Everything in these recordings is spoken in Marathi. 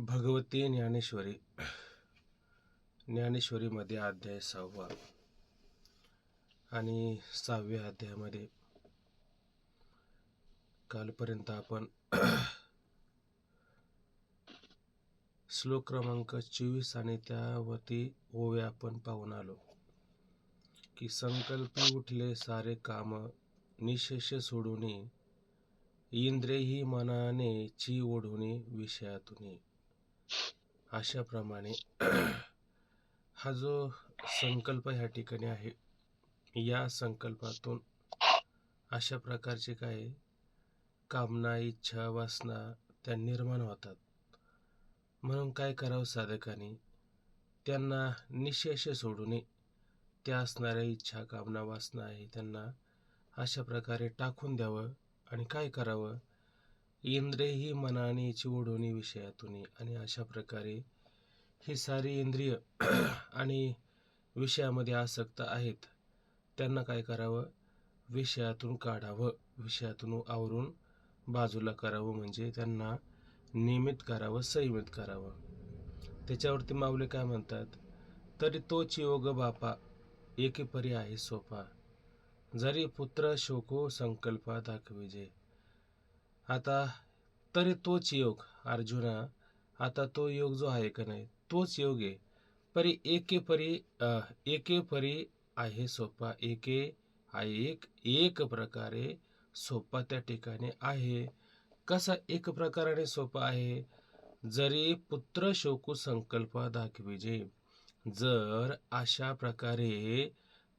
भगवती ज्ञानेश्वरी ज्ञानेश्वरीमध्ये अध्याय 6वा आणि 6व्या अध्यायामध्ये कालपर्यंत आपण श्लोक क्रमांक 24 आणि त्यावरती ओव्या आपण पाहून आलो की संकल्पी उठले सारे काम निशेष सोडून इंद्रियही मनाने ची ओढून विषयातून. अशाप्रमाणे हा जो संकल्प ह्या ठिकाणी आहे, या संकल्पातून अशा प्रकारचे काय कामना, इच्छा, वासना त्या निर्माण होतात. म्हणून काय करावं साधकाने, त्यांना निशेष सोडून त्या असणाऱ्या इच्छा, कामना, वासना आहे त्यांना अशा प्रकारे टाकून द्यावं आणि काय करावं, इंद्रियही मनाने ओढून विषयातून. आणि अशा प्रकारे ही सारी इंद्रिय आणि विषयामध्ये आसक्त आहेत त्यांना काय करावं, विषयातून काढावं, विषयातून आवरून बाजूला करावं, म्हणजे त्यांना नियमित करावं, संयमित करावं. त्याच्यावरती माऊली काय म्हणतात, तरी तोच योग बापा एके परी आहे सोपा, जरी पुत्र शोको संकल्पा दाखविजे. आता तरी तोच योग अर्जुना, आता तो योग जो आहे का नाही, तोच योग आहे. परी एके परी आहे सोपा, एक प्रकारे सोपा त्या ठिकाणी आहे. कसा एक प्रकाराने सोपा आहे, जरी पुत्र शोकू संकल्प दाखविजे. जर अशा प्रकारे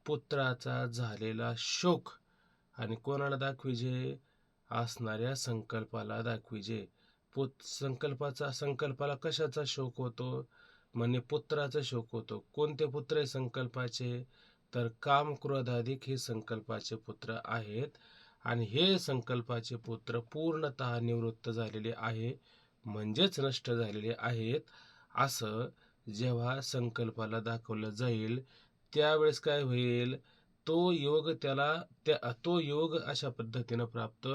पुत्राचा झालेला शोक आणि कोणाला दाखविजे, असणाऱ्या संकल्पाला दाखविजे. संकल्पाला कशाचा शोक होतो, म्हणे पुत्राचा शोक होतो. कोणते पुत्र आहे संकल्पाचे, तर काम क्रोधाधिक हे संकल्पाचे पुत्र आहेत. आणि हे संकल्पाचे पुत्र पूर्णतः निवृत्त झालेले आहे, म्हणजेच नष्ट झालेले आहेत. असं जेव्हा संकल्पाला दाखवलं जाईल त्यावेळेस काय होईल, तो योग अशा पद्धतीनं प्राप्त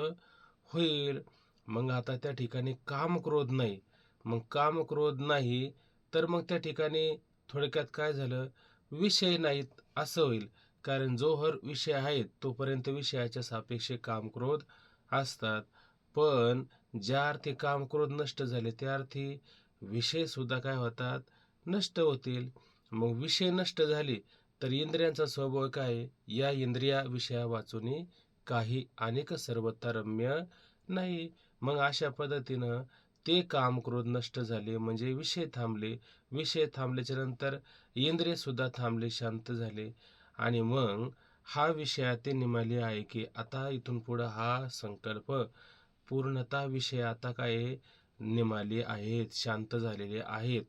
होईल. मग आता त्या ठिकाणी काम क्रोध नाही, मग काम क्रोध नाही तर मग त्या ठिकाणी थोडक्यात काय झालं, विषय नाहीत असं होईल. कारण जोहर विषय आहेत तोपर्यंत विषयाच्या सापेक्ष काम क्रोध असतात. पण ज्या अर्थी काम क्रोध नष्ट झाले त्या अर्थी विषय सुद्धा काय होतात, नष्ट होतील. मग विषय नष्ट झाले तर इंद्रियांचा स्वभाव काय, या इंद्रिया विषया वाचून काही अनेक सर्वता रम्य नाही. मग अशा पद्धतीनं ते काम क्रोध नष्ट झाले, म्हणजे विषय थांबले. विषय थांबल्याच्या नंतर इंद्रिय सुद्धा थांबले, शांत झाले. आणि मग हा विषयाते निमाली आहे की आता इथून पुढं हा संकल्प पूर्णतः विषय आता काय निमाले आहेत, शांत झालेले आहेत,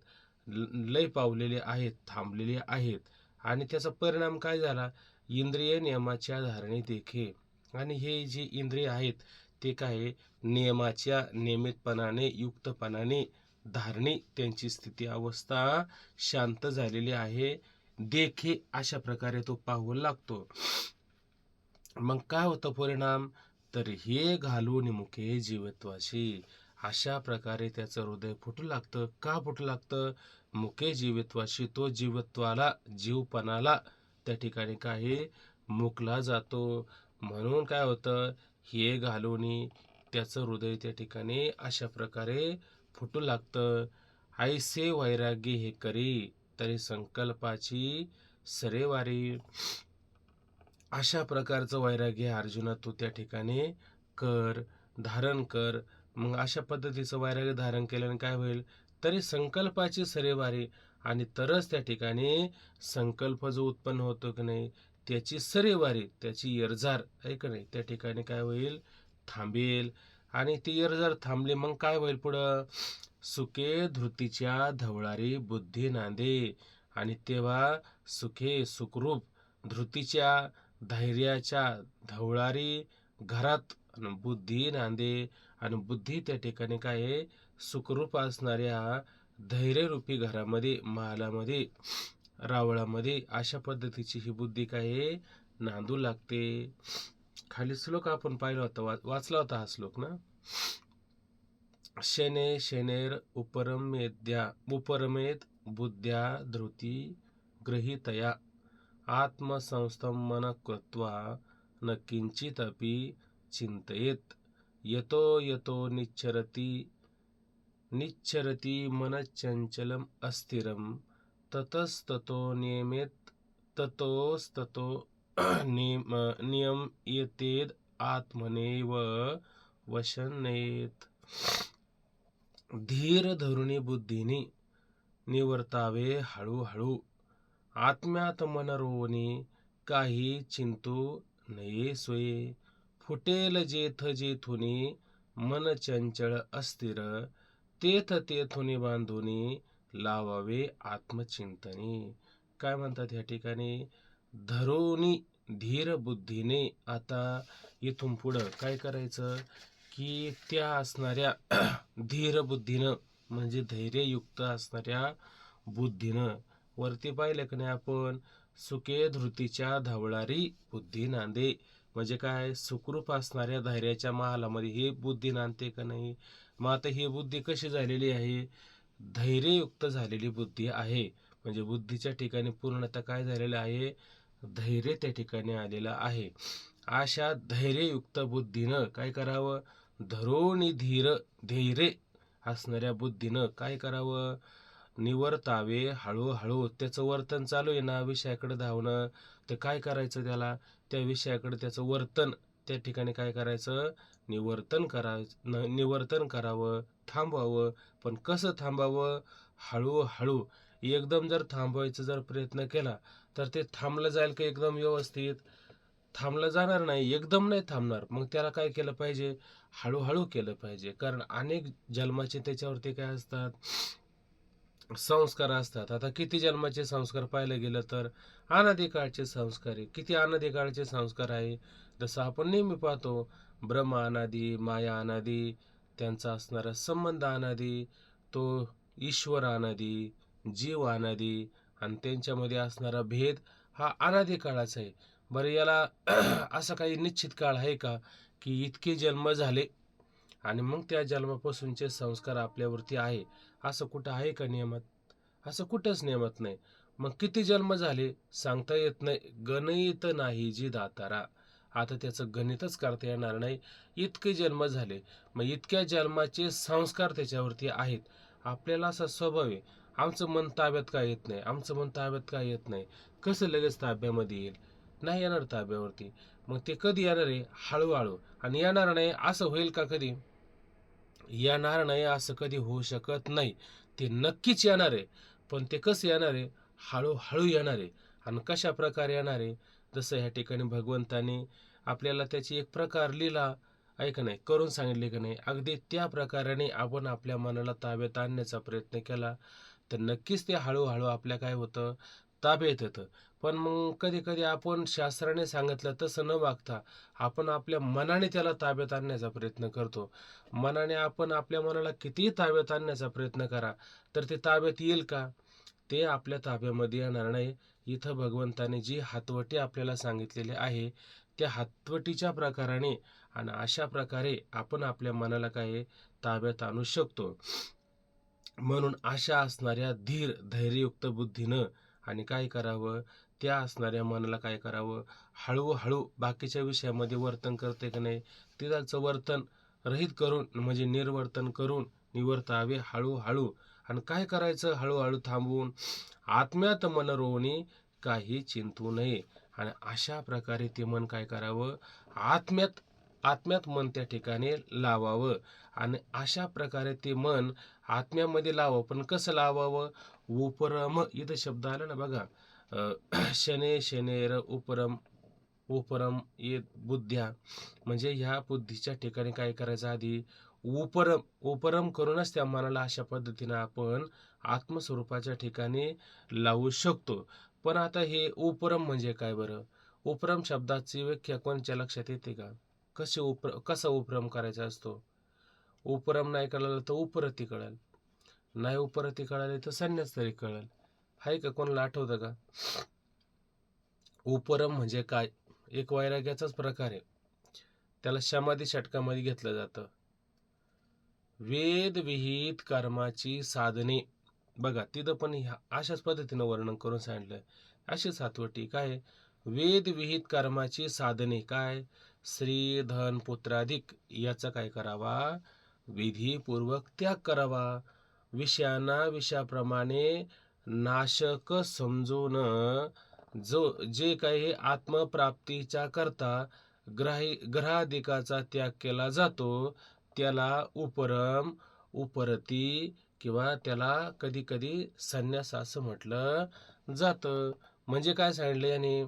लय पावलेले आहेत, थांबलेले आहेत. आणि त्याचा परिणाम काय झाला, इंद्रिय नियमाच्या धारणे देखे. आणि हे जे इंद्रिय आहेत ते काय नियमाच्या नियमितपणाने युक्तपणाने धारणे त्यांची स्थिती अवस्था शांत झालेली आहे देखे, अशा प्रकारे तो पाहू लागतो. मग काय होतं परिणाम, तर हे घालून मुखे जीवत्वाशी. अशा प्रकारे त्याचं हृदय फुटू लागतं. का फुटू लागतं, मुखे जीवत्वाशी, तो जीवत्वाला जीवपणाला त्या ठिकाणी काही मुकला जातो. म्हणून काय होतं, हे घालून त्याचं हृदय त्या ठिकाणी अशा प्रकारे फुटू लागतं. ऐसे वैराग्य हे करी, तरी संकल्पाची सरेवारी. अशा प्रकारचं वैराग्य अर्जुना तू त्या ठिकाणी कर, धारण कर. मग अशा पद्धतीचं वैराग्य धारण केल्याने काय होईल, तरी संकल्पाची सरेवारी. आणि तरच त्या ठिकाणी संकल्प जो उत्पन्न होतो की नाही त्याची सरेवारी, त्याची येरझार आहे का नाही, त्या ठिकाणी काय होईल, थांबेल. आणि ती येरझार थांबली मग काय होईल पुढं, सुखे धृतीच्या धवळारी बुद्धी नांदे. आणि तेव्हा सुखे सुखरूप धृतीच्या धैर्याच्या धवळारी घरात बुद्धी नांदे. आणि बुद्धी त्या ठिकाणी काय आहे, सुखरूप असणाऱ्या धैर्यरूपी घरामध्ये, महालामध्ये, रावळामध्ये अशा पद्धतीची ही बुद्धी काय आहे, नांदू लागते. खाली श्लोक आपण पाहिला होता, वाचला होता हा श्लोक ना. शने शनेर उपरमेत बुद्ध्या धृती गृहीतया आत्मसंस्थं मन कृत्वा न किंचिदपि चिंतयेत यतो यतो निच्चरति मनश्चंचलम् अस्थिरं ततस्ततो ततोस्ततो नियम्यतेद आत्मनेव वशनेत धीर धरुणी बुद्धीने निवर्तावे हळूहळू आत्म्यात मन रोवणी काही चिंतू नये सोये फुटेल जेथ जेथुनी मन चंचळ अस्थिर तेथ तेथुनी बांधुनी लावावे आत्मचिंतनी. काय म्हणतात या ठिकाणी? धरुणी धीर बुद्धीने. आता इथून पुढं काय करायचं की त्या असणाऱ्या धीर बुद्धीनं म्हणजे धैर्ययुक्त असणाऱ्या बुद्धीनं वरती पाहिलं की नाही आपण सुके धृतीच्या धावणारी बुद्धी नांदे. म्हणजे काय? सुखरूप असणाऱ्या धैर्याच्या महालामध्ये ही बुद्धी नांदते का नाही? मग आता ही बुद्धी कशी झालेली आहे? धैर्ययुक्त झालेली बुद्धी आहे. म्हणजे बुद्धीच्या ठिकाणी पूर्णतः काय झालेलं आहे? धैर्य त्या ठिकाणी आलेलं आहे. अशा धैर्ययुक्त बुद्धीनं काय करावं? धरुणी धैर्य असणाऱ्या बुद्धीनं काय करावं? निवर्तावे हळूहळू. त्याचं वर्तन चालू आहे ना विषयाकडे धावणं, तर काय करायचं त्याला? त्या विषयाकडे त्याचं वर्तन त्या ठिकाणी काय करायचं? निवर्तन करावं, थांबवावं. पण कसं थांबावं? हळूहळू. एकदम जर थांबवायचा जर प्रयत्न केला तर ते थांबलं जाईल का एकदम व्यवस्थित? थांबलं जाणार नाही, एकदम नाही थांबणार. मग त्याला काय केलं पाहिजे? हळूहळू केलं पाहिजे. कारण अनेक जन्माचे त्याच्यावरती काय असतात? संस्कार असतात. आता किती जन्माचे संस्कार पाहायला गेलं तर अनादिकाळचे संस्कार आहे. किती अनादिकाळचे संस्कार आहे? जसं आपण नेहमी पाहतो, ब्रह्म अनादी, माया अनादी, त्यांचा असणारा संबंध अनादी, तो ईश्वर अनादी, जीव अनादी आणि त्यांच्यामध्ये असणारा भेद हा अनादी काळाचा आहे. बरं, याला असा काही निश्चित काळ आहे का की इतके जन्म झाले आणि मग त्या जन्मापासूनचे संस्कार आपल्यावरती आहे? असं कुठं आहे का नियमात? असं कुठंच नियमात नाही. मग किती जन्म झाले सांगता येत नाही. गणित नाही जी दातारा. आता त्याचं गणितच करता येणार नाही. इतके जन्म झाले, मग इतक्या जन्माचे संस्कार त्याच्यावरती आहेत. आपल्याला असा स्वभाव आहे, आमचं मन ताब्यात काय येत नाही, आमचं मन ताब्यात काय येत नाही. कसं लगेच ताब्यामध्ये येईल? नाही येणार ताब्यावरती. मग ते कधी येणार आहे? हळूहळू. आणि येणार नाही असं होईल का कधी? येणार नाही असं कधी होऊ शकत नाही. ते नक्कीच येणार आहे. पण ते कसं येणार आहे? हळूहळू येणार आहे. आणि कशा प्रकारे येणार आहे? जसं ह्या ठिकाणी भगवंताने आपल्याला त्याची एक प्रकार लिहिला आहे का नाही, करून सांगितले का नाही, अगदी त्या प्रकाराने आपण आपल्या मनाला ताब्यात आणण्याचा प्रयत्न केला तर नक्कीच ते हळूहळू आपल्या काय होतं? ताब्यात येतं. पण मग कधी कधी आपण शास्त्राने सांगितलं तसं न वागता आपण आपल्या मनाने त्याला ताब्यात आणण्याचा प्रयत्न करतो. मनाने आपण आपल्या मनाला कितीही ताब्यात आणण्याचा प्रयत्न करा तर ते ताब्यात येईल का? ते आपल्या ताब्यामध्ये येणार नाही. इथं भगवंताने जी हातवटी आपल्याला सांगितलेली आहे त्या हातवटीच्या प्रकाराने आणि अशा प्रकारे आपण आपल्या मनाला काय ताब्यात आणू शकतो. म्हणून अशा असणाऱ्या धैर्ययुक्त बुद्धीनं आणि काय करावं? त्या असणाऱ्या मनाला काय करावं? हळूहळू बाकीच्या विषयामध्ये वर्तन करते की नाही तिथालचं वर्तन रहित करून म्हणजे निर्वर्तन करून निवर्तावे हळूहळू. आणि काय करायचं? हळूहळू थांबवून आत्म्यात मन रोवणी काही चिंतू नये. आणि अशा प्रकारे ते मन काय करावं? आत्म्यात मन त्या ठिकाणी लावावं. आणि अशा प्रकारे ते मन आत्म्यामध्ये लावावं. पण कसं लावावं? उपरम इथं शब्द आला ना बघा, शने शनेर उपरम ये बुद्ध्या. म्हणजे ह्या बुद्धीच्या ठिकाणी काय करायचं? आधी उपरम करूनच त्या मनाला अशा पद्धतीनं आपण आत्मस्वरूपाच्या ठिकाणी लावू शकतो. पण आता हे उपरम म्हणजे काय बरं? उपरम शब्दाची व्याख्या कोणच्या लक्षात येते का? कसा उपरम करायचा असतो? उपरम नाही कळलं तर उपरती कळेल, नाही उपरती कळाले तर संन्यास तरी कळेल. आहे का? कोणाला आठवतं का? उपरम म्हणजे काय? एक वैराग्याचाच प्रकार आहे. त्याला समाधी षटकामध्ये घेतलं जातं. वेद विहित कर्माची साधने. बघा तिथं पण अशाच पद्धतीनं वर्णन करून सांगितलं. अशीच हातवटी काय, वेद विहित कर्माची साधने काय, स्त्री धन पुत्राधिक याचा काय करावा, विधीपूर्वक त्याग करावा. विषयांना विषयाप्रमाणे नाशक समजून जे काही आत्मप्राप्तीच्या करता ग्रहाधिकाचा त्याग केला जातो त्याला उपरम, उपरती किंवा त्याला कधी कधी संन्यास असं म्हटलं जातं. म्हणजे काय सांगितलं याने,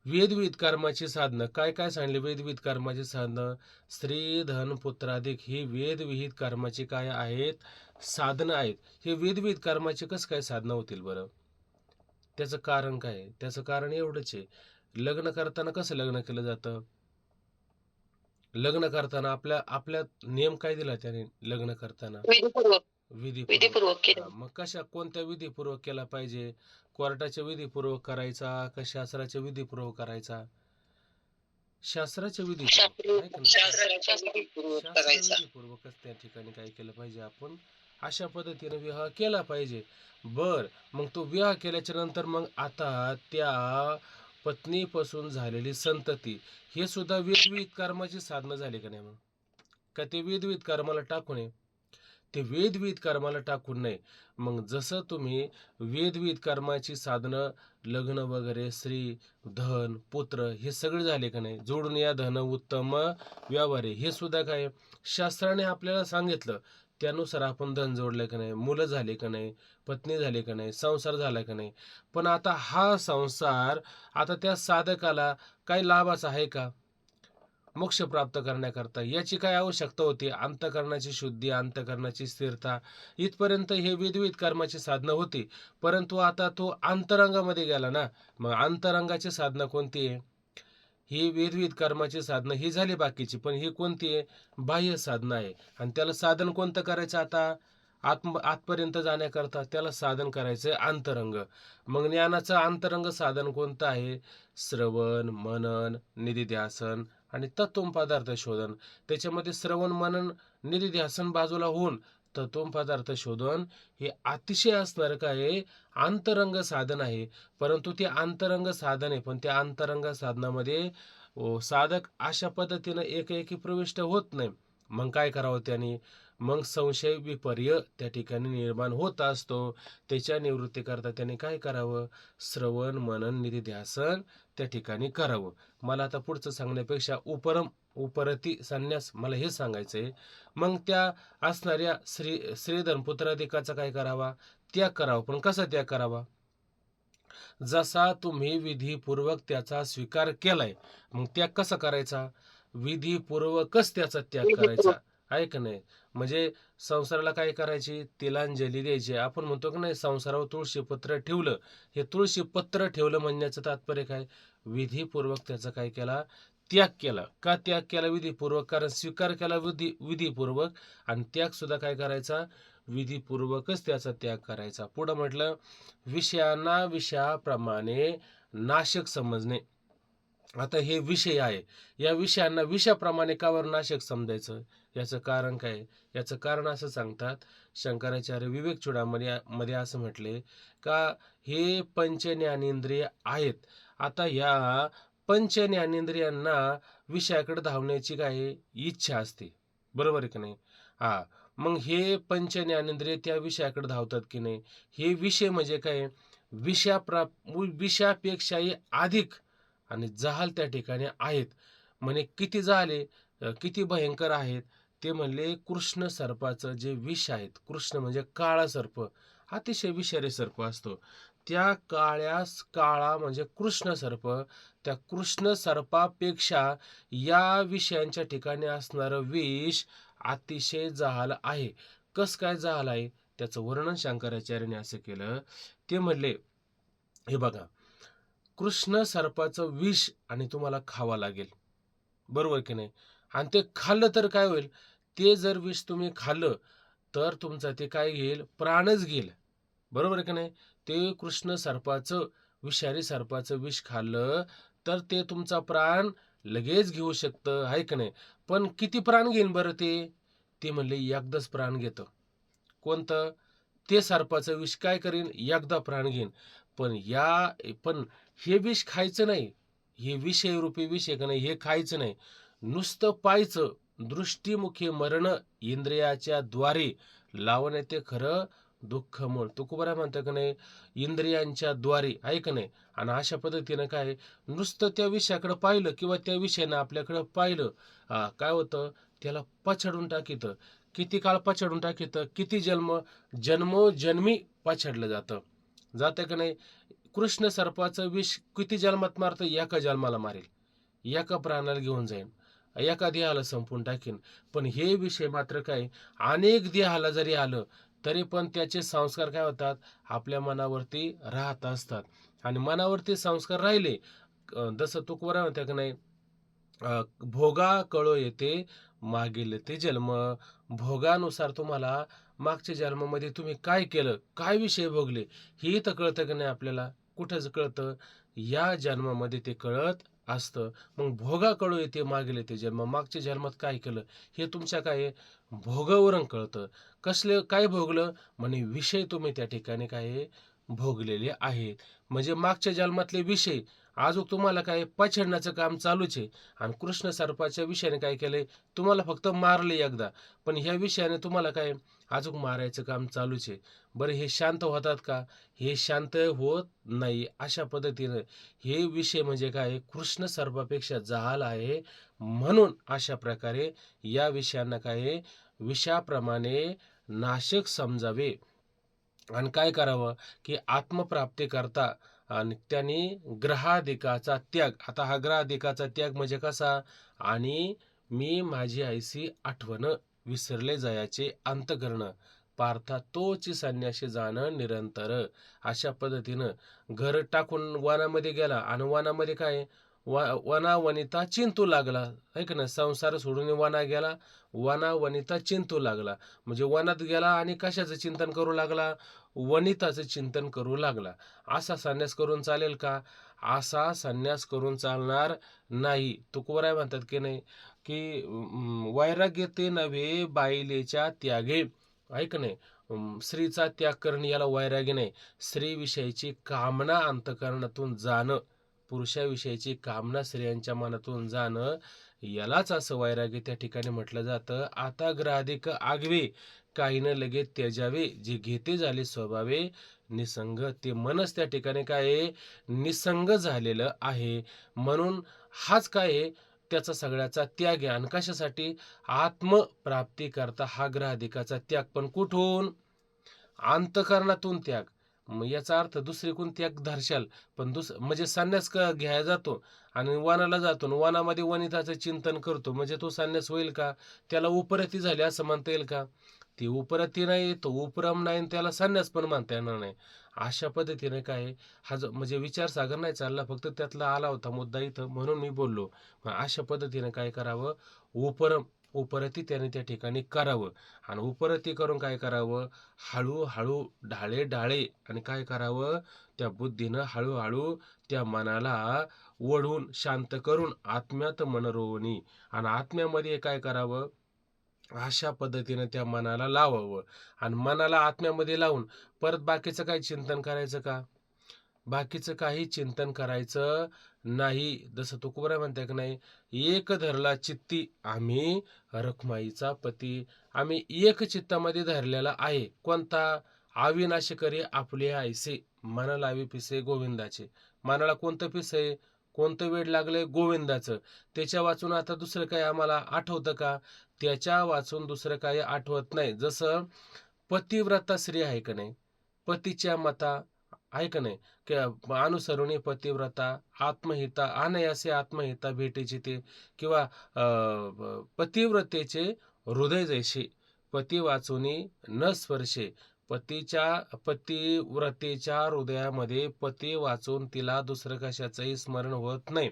वेदविध कर्माची साधनं काय काय सांगले, वेदविध कर्माची साधनं स्त्री धन पुत्राधिक ही वेदविहित कर्माची काय आहेत, साधनं आहेत. हे वेदविहित कर्माची कसं काय साधनं होतील बरं? त्याचं कारण काय? त्याचं कारण एवढंच आहे, लग्न करताना कसं लग्न केलं जातं, लग्न करताना आपल्या आपल्या नियम काय दिला त्याने, लग्न करताना विधीपूर्वक. मग कशा कोणत्या विधीपूर्वक केला पाहिजे, कोर्टाच्या विधीपूर्वक करायचा का शास्त्राच्या विधीपूर्वक करायचा, शास्त्राच्या विधीपूर्वकच त्या ठिकाणी काय केलं पाहिजे, आपण अशा पद्धतीने विवाह केला पाहिजे. बर, मग तो विवाह केल्याच्या नंतर मग आता त्या पत्नीपासून झालेली संतती हे सुद्धा वेदविहित कर्माची साधनं झाली का नाही, मग का ते वेदविहित कर्माला टाकू नये, ते वेदविहित कर्माला टाकून नाही. मग जसं तुम्ही वेदविहित कर्माची साधनं लग्न वगैरे स्त्री धन पुत्र हे सगळे झाले का नाही, जोडून या धन उत्तम व्यवहारे हे सुद्धा काय शास्त्राने आपल्याला सांगितलं, त्यानुसार आपण धन जोडले का नाही, मुलं झाले का नाही, पत्नी झाले का नाही, संसार झाला का नाही. पण आता हा संसार आता त्या साधकाला काही लाभाचा आहे का, मोक्ष प्राप्त करण्याकरता याची काय आवश्यकता होती, अंतःकरणाची शुद्धी, अंतःकरणाची स्थिरता, इथपर्यंत हे विधविध कर्माची साधनं होती. परंतु आता तो अंतरंगामध्ये गेला ना, मग अंतरंगाची साधना कोणती आहे, ही विधविध कर्माची साधनं ही झाली बाकीची, पण ही कोणती आहे, बाह्य साधना आहे. आणि त्याला साधन कोणतं करायचं, आता आतपर्यंत जाण्याकरता त्याला साधन करायचं अंतरंग. मग ज्ञानाचं अंतरंग साधन कोणतं आहे, श्रवण मनन निधिध्यासन आणि तत्व पदार्थ शोधन. त्याच्यामध्ये श्रवण मनन निधिध्यासन बाजूला होऊन तत्व पदार्थ शोधन हे अतिशय असणार काय अंतरंग साधन आहे. परंतु ते अंतरंग साधन आहे, पण त्या अंतरंग साधनामध्ये साधक अशा पद्धतीनं एकेकी प्रविष्ट होत नाही. मग काय करावं त्याने, मग संशय विपर्य त्या ठिकाणी निर्माण होत असतो. त्याच्या निवृत्तीकरता त्याने काय करावं, श्रवण मनन निधिध्यासन त्या ठिकाणी करावं. मला आता पुढचं सांगण्यापेक्षा उपरती संन्यास मला हे सांगायचंय. मग त्या असणाऱ्या श्रीधन पुत्राधिकाचा काय करावा, त्याग करावा. पण कसा त्याग करावा, जसा तुम्ही विधीपूर्वक त्याचा स्वीकार केलाय, मग त्याग कसा करायचा, विधीपूर्वकच त्याचा त्याग करायचा आहे का नाही. म्हणजे संसाराला काय करायची, तिलांजली द्यायची. आपण म्हणतो की नाही संसारावर तुळशी पत्र ठेवलं, हे तुळशी पत्र ठेवलं म्हणण्याचं तात्पर्य काय, विधीपूर्वक त्याचा काय केला, त्याग केला. का त्याग केला विधीपूर्वक, कारण स्वीकार केला विधीपूर्वक, आणि त्याग सुद्धा काय करायचा, विधीपूर्वकच त्याचा त्याग करायचा. पुढं म्हटलं, विषयांना विषयाप्रमाणे नाशक समजणे. आता हे विषय आहे, या विषयांना विषयाप्रमाणे कावर नाशक समजायचं, याचं कारण काय, याचं कारण असं सांगतात शंकराचार्य विवेक चूडामणी असं म्हटले का हे पंच ज्ञानेंद्रिय आहेत. आता या पंच ज्ञानेंद्रियांना विषयाकडे धावण्याची काय इच्छा असते, बरोबर आहे की नाही. मग हे पंच ज्ञानेंद्रिय त्या विषयाकडे धावतात की नाही, हे विषय म्हणजे काय, विषयापेक्षाही अधिक आणि जहाल त्या ठिकाणी आहेत. म्हणे किती झाले, किती भयंकर आहेत, ते म्हणले कृष्ण सर्पाचं जे विष आहेत, कृष्ण म्हणजे काळा सर्प, अतिशय विषारी सर्प असतो, त्या काळा म्हणजे कृष्ण सर्प, त्या कृष्ण सर्पापेक्षा या विषयांच्या ठिकाणी असणारं विष अतिशय जहाल आहे. कस काय जहाल आहे, त्याचं वर्णन शंकराचार्याने असं केलं. ते म्हणले, हे बघा, कृष्ण सर्पाचं विष आणि तुम्हाला खावा लागेल, बरोबर की नाही, आणि ते खाल्लं तर काय होईल, ते जर विष तुम्ही खाल्लं तर तुमचा ते काय घेईल, प्राणच घेईल, बरोबर की नाही. ते कृष्ण सर्पाचं विषारी सर्पाचं विष खाल्लं तर ते तुमचा प्राण लगेच घेऊ शकतं, आहे की नाही. पण किती प्राण घेईन बरं ते ते म्हणले एकदाच प्राण घेतं. कोणतं? ते सर्पाचं विष काय करीन? एकदा प्राण घेईन. पण हे विष खायचं नाही. हे विषयरूपी विष आहे का नाही, हे खायचं नाही. नुसतं पाहायचं. दृष्टीमुखी मरण इंद्रियाच्या द्वारे लावणे ते खरं दुःख मूळ. तुकोबरा म्हणतं का नाही, इंद्रियांच्या द्वारे आहे का नाही. आणि अशा पद्धतीनं काय, नुसतं त्या विषयाकडं पाहिलं किंवा त्या विषयानं आपल्याकडं पाहिलं, काय होतं, त्याला पछाडून टाकीतं. किती काळ पछाडून टाकीतं, किती जन्मोजन्मी पछाडलं जातं का नाही. कृष्ण सर्पाचं विष किती जन्मात मारतं? एका जन्माला मारेल, एका प्राणाला घेऊन जाईन, एका देहाला संपून टाकीन. पण हे विषय मात्र काय, अनेक देहाला जरी आलं तरी पण त्याचे संस्कार काय होतात, आपल्या मनावरती राहत असतात. आणि मनावरती संस्कार राहिले, जसं तुकोबरा म्हणतं का नाही, भोगा कळो येते मागील ते जन्म. भोगानुसार तुम्हाला मागच्या जन्मामध्ये तुम्ही काय केलं, काय विषय भोगले, हे तर कळतं का नाही आपल्याला. कुठंच कळतं, या जन्मामध्ये ते कळत असतं. मग भोगा कळो येते मागील ते जन्म, मागच्या जन्मात काय केलं हे तुमच्या काय भोगावरून कळतं. कसले काय भोगलं म्हणे, विषय तुम्ही त्या ठिकाणी काय भोगलेले आहेत. म्हणजे मागच्या जन्मातले विषय अजून तुम्हाला काय पछाडण्याचं काम चालूच आहे. आणि कृष्ण सर्पाच्या विषयाने काय केलंय, तुम्हाला फक्त मारले एकदा, पण ह्या विषयाने तुम्हाला काय अजून मारायचं काम चालूच आहे. बरं, हे शांत होतात का? हे शांत होत नाही. अशा पद्धतीनं हे विषय म्हणजे काय, कृष्ण सर्पापेक्षा जहाल आहे. म्हणून अशा प्रकारे या विषयांना काय विषयाप्रमाणे नाशक समजावे. आणि काय करावं, की आत्मप्राप्ती करता आणि त्यांनी ग्रहाधिकाचा त्याग. आता हा ग्रहाधिकाचा त्याग म्हणजे कसा, आणि मी माझी आईसी आठवण विसरले जायाचे अंतकरण पार्था तोची संन्याशी जाणं निरंतर. अशा पद्धतीनं घर टाकून वनामध्ये गेला आणि वनामध्ये काय वनिता चिंतू लागला, आहे का नाही. संसार सोडून वना गेला, वनिता चिंतू लागला. म्हणजे वनात गेला आणि कशाचं चिंतन करू लागला, वनिताचं चिंतन करू लागला. असा संन्यास करून चालेल का? असा संन्यास करून चालणार नाही. तुकोबराय म्हणतात की नाही, की वैराग्य ते नव्हे बाईलेच्या त्यागे, ऐक नाही. स्त्रीचा त्याग करणे याला वैराग्य नाही. स्त्रीविषयीची कामना अंतःकरणातून जाणं, पुरुषाविषयीची कामना स्त्रियांच्या मनातून जाणं, यालाच असं वैराग्य त्या ठिकाणी म्हटलं जातं. आता ग्राधिक आगवे काही न लगे त्याजावे, जे घेते झाले स्वभावे निसंग. ते मनच त्या ठिकाणी काय आहे, निसंग झालेलं आहे. म्हणून हाच काय आहे, त्याचा सगळ्याचा त्याग आहे. आणि कशासाठी? आत्मप्राप्ती करता हा ग्रहाधिकाचा त्याग. पण कुठून? अंतःकरणातून त्याग. मग याचा अर्थ दुसरीकडून त्याग धरशाल, पण म्हणजे संन्यास घ्यायला जातो आणि वनाला जातो, वनामध्ये वनिताचं चिंतन करतो, म्हणजे तो संन्यास होईल का? त्याला उपरती झाली असं म्हणता येईल का? ती उपरती नाही, तो उपरम नाही, आणि त्याला संन्यास पण म्हणता येणार नाही. अशा पद्धतीने काय हा जो म्हणजे विचारसागर नाही चालला, फक्त त्यातला आला होता मुद्दा इथं, म्हणून मी बोललो. मग अशा पद्धतीने काय करावं, उपरती त्याने त्या ठिकाणी करावं. आणि उपरती करून काय करावं, हळूहळू ढाळे ढाळे आणि काय करावं, त्या बुद्धीनं हळूहळू त्या मनाला वढून शांत करून आत्म्यात मन रोवणी. आणि आत्म्यामध्ये काय करावं, अशा पद्धतीनं त्या मनाला लावावं. आणि मनाला आत्म्यामध्ये लावून परत बाकीचं काय चिंतन करायचं का? बाकीचं काही चिंतन करायचं नाही. जसं तुकोबरा म्हणते की नाही, एक धरला चित्ती आम्ही रखमाईचा पती. आम्ही एक चित्तामध्ये धरलेला आहे. कोणता? अविनाशी करे आपले आयसे, मन लावी पिसे गोविंदाचे. मनाला कोणतं पिस आहे, कोणतं वेड लागलंय? गोविंदाचं. त्याच्या वाचून आता दुसरं काही आम्हाला आठवतं का? त्याच्या वाचून दुसरं काही आठवत नाही. जसं पतिव्रता स्त्री आहे का नाही, पतीच्या मता आहे का नाही, की अनुसरुणी पतिव्रता आत्महिता अनायासे आत्महिता भेटीची ते, किंवा पतिव्रतेचे हृदय जैसे पती वाचुनी न स्पर्शे. पतिव्रतेच्या हृदयामध्ये पती वाचून तिला दुसरं कशाचंही स्मरण होत नाही.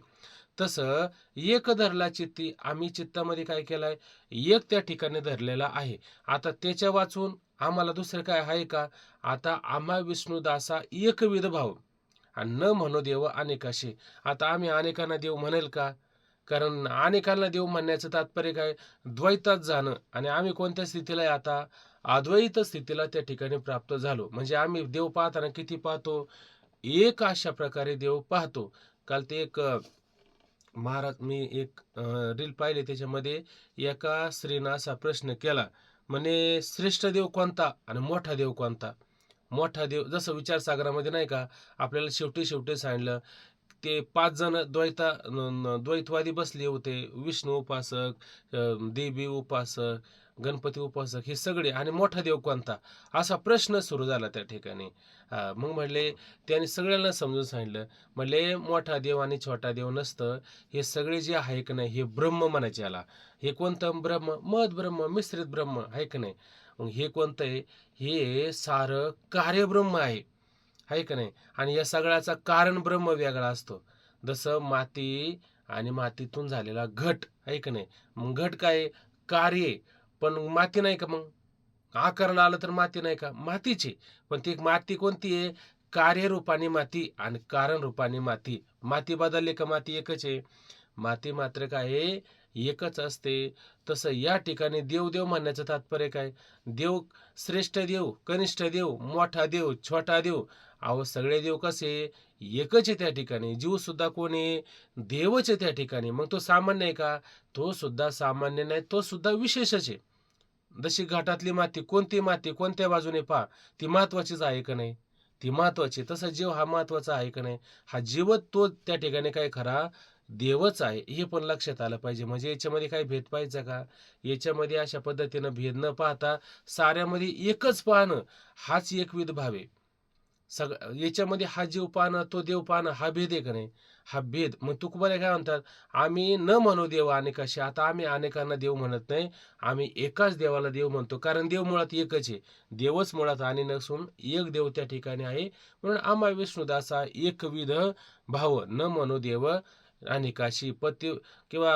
तसं एक धरला चित्ती, आम्ही चित्तामध्ये काय केलंय, एक त्या ठिकाणी धरलेला आहे. आता त्याच्या वाचून आम्हाला दुसरं काय आहे का? आता आम्हा विष्णुदासा एकविध भाव आणि न म्हणो देव अनेकाशी. आता आम्ही अनेकांना देव म्हणेल का? कारण अनेकांना देव म्हणण्याचं तात्पर्य काय? द्वैतात जाणं. आणि आम्ही कोणत्या स्थितीला आहे आता? अद्वैत स्थितीला त्या ठिकाणी प्राप्त झालो. म्हणजे आम्ही देव पाहताना किती पाहतो? एक अशा प्रकारे देव पाहतो. काल ते एक महाराज मी एक रील पाहिले, त्याच्यामध्ये एका स्त्रीनं असा प्रश्न केला, म्हणे श्रेष्ठ देव कोणता आणि मोठा देव कोणता? मोठा देव जसं विचारसागरामध्ये नाही का आपल्याला शेवटी शेवटी सांगितलं, ते 5 जण द्वैतवादी बसले होते. विष्णू उपासक, देवी उपासक, गणपती उपासक हे सगळे, आणि मोठा देव कोणता? असा प्रश्न सुरू झाला त्या ठिकाणी. मग म्हणले, त्यांनी सगळ्यांना समजून सांगितलं. म्हणले मोठा देव आणि छोटा देव नसतं, हे सगळे जे आहे की नाही हे ब्रह्म म्हणायचे याला. हे कोणतं ब्रह्म? मद ब्रह्म, मिश्रित ब्रह्म आहे की नाही. मग हे कोणतं आहे? हे सारं कार्यब्रह्म आहे, आहे का नाही. आणि या सगळ्याचा कारण ब्रह्म वेगळा असतो. जसं माती आणि मातीतून झालेला घट आहे का नाही. मग घट काय? कार्य आहे. पण माती नाही का? मग आकाराला आलं तर माती नाही का? मातीची. पण ती माती कोणती आहे? कार्यरूपाने माती आणि कारण रूपाने माती. माती बदलली का माती एकच आहे. माती मात्र काय आहे? एकच असते. तसं या ठिकाणी देव देव म्हणण्याचं तात्पर्य काय? देव, श्रेष्ठ देव, कनिष्ठ देव, मोठा देव, छोटा देव, अहो सगळे देव कसे? एकच आहे त्या ठिकाणी. जीव सुद्धा कोण आहे? देवच आहे त्या ठिकाणी. मग तो सामान्य आहे का? तो सुद्धा सामान्य नाही, तो सुद्धा विशेषच आहे. जशी घाटातली माती, कोणती माती कोणत्या बाजूने पहा, ती महत्वाचीच आहे का नाही? ती महत्वाची. तसा जीव हा महत्वाचा आहे का नाही? हा जीवच तो त्या ठिकाणी काय खरा देवच आहे, हे पण लक्षात आलं पाहिजे. म्हणजे याच्यामध्ये काही भेद पाहायचा का? याच्यामध्ये अशा पद्धतीनं भेद न पाहता साऱ्यामध्ये एकच पाहणं, हाच एकविध भाव आहे. याच्यामध्ये हा जीव पाहणं, तो देव पाहणं, हा भेद आहे का नाही? हा भेद. मग तुकोबारे काय म्हणतात? आम्ही न म्हणू देव अनेकाशी. आता आम्ही अनेकांना देव म्हणत नाही, आम्ही एकाच देवाला देव म्हणतो. कारण देव मुळात एकच आहे. देवच मुळात आणि नसून एक देव त्या ठिकाणी आहे. म्हणून आम्हा विष्णुदासा एकविध भाव, न म्हणू देव अनेकाशी. पती किंवा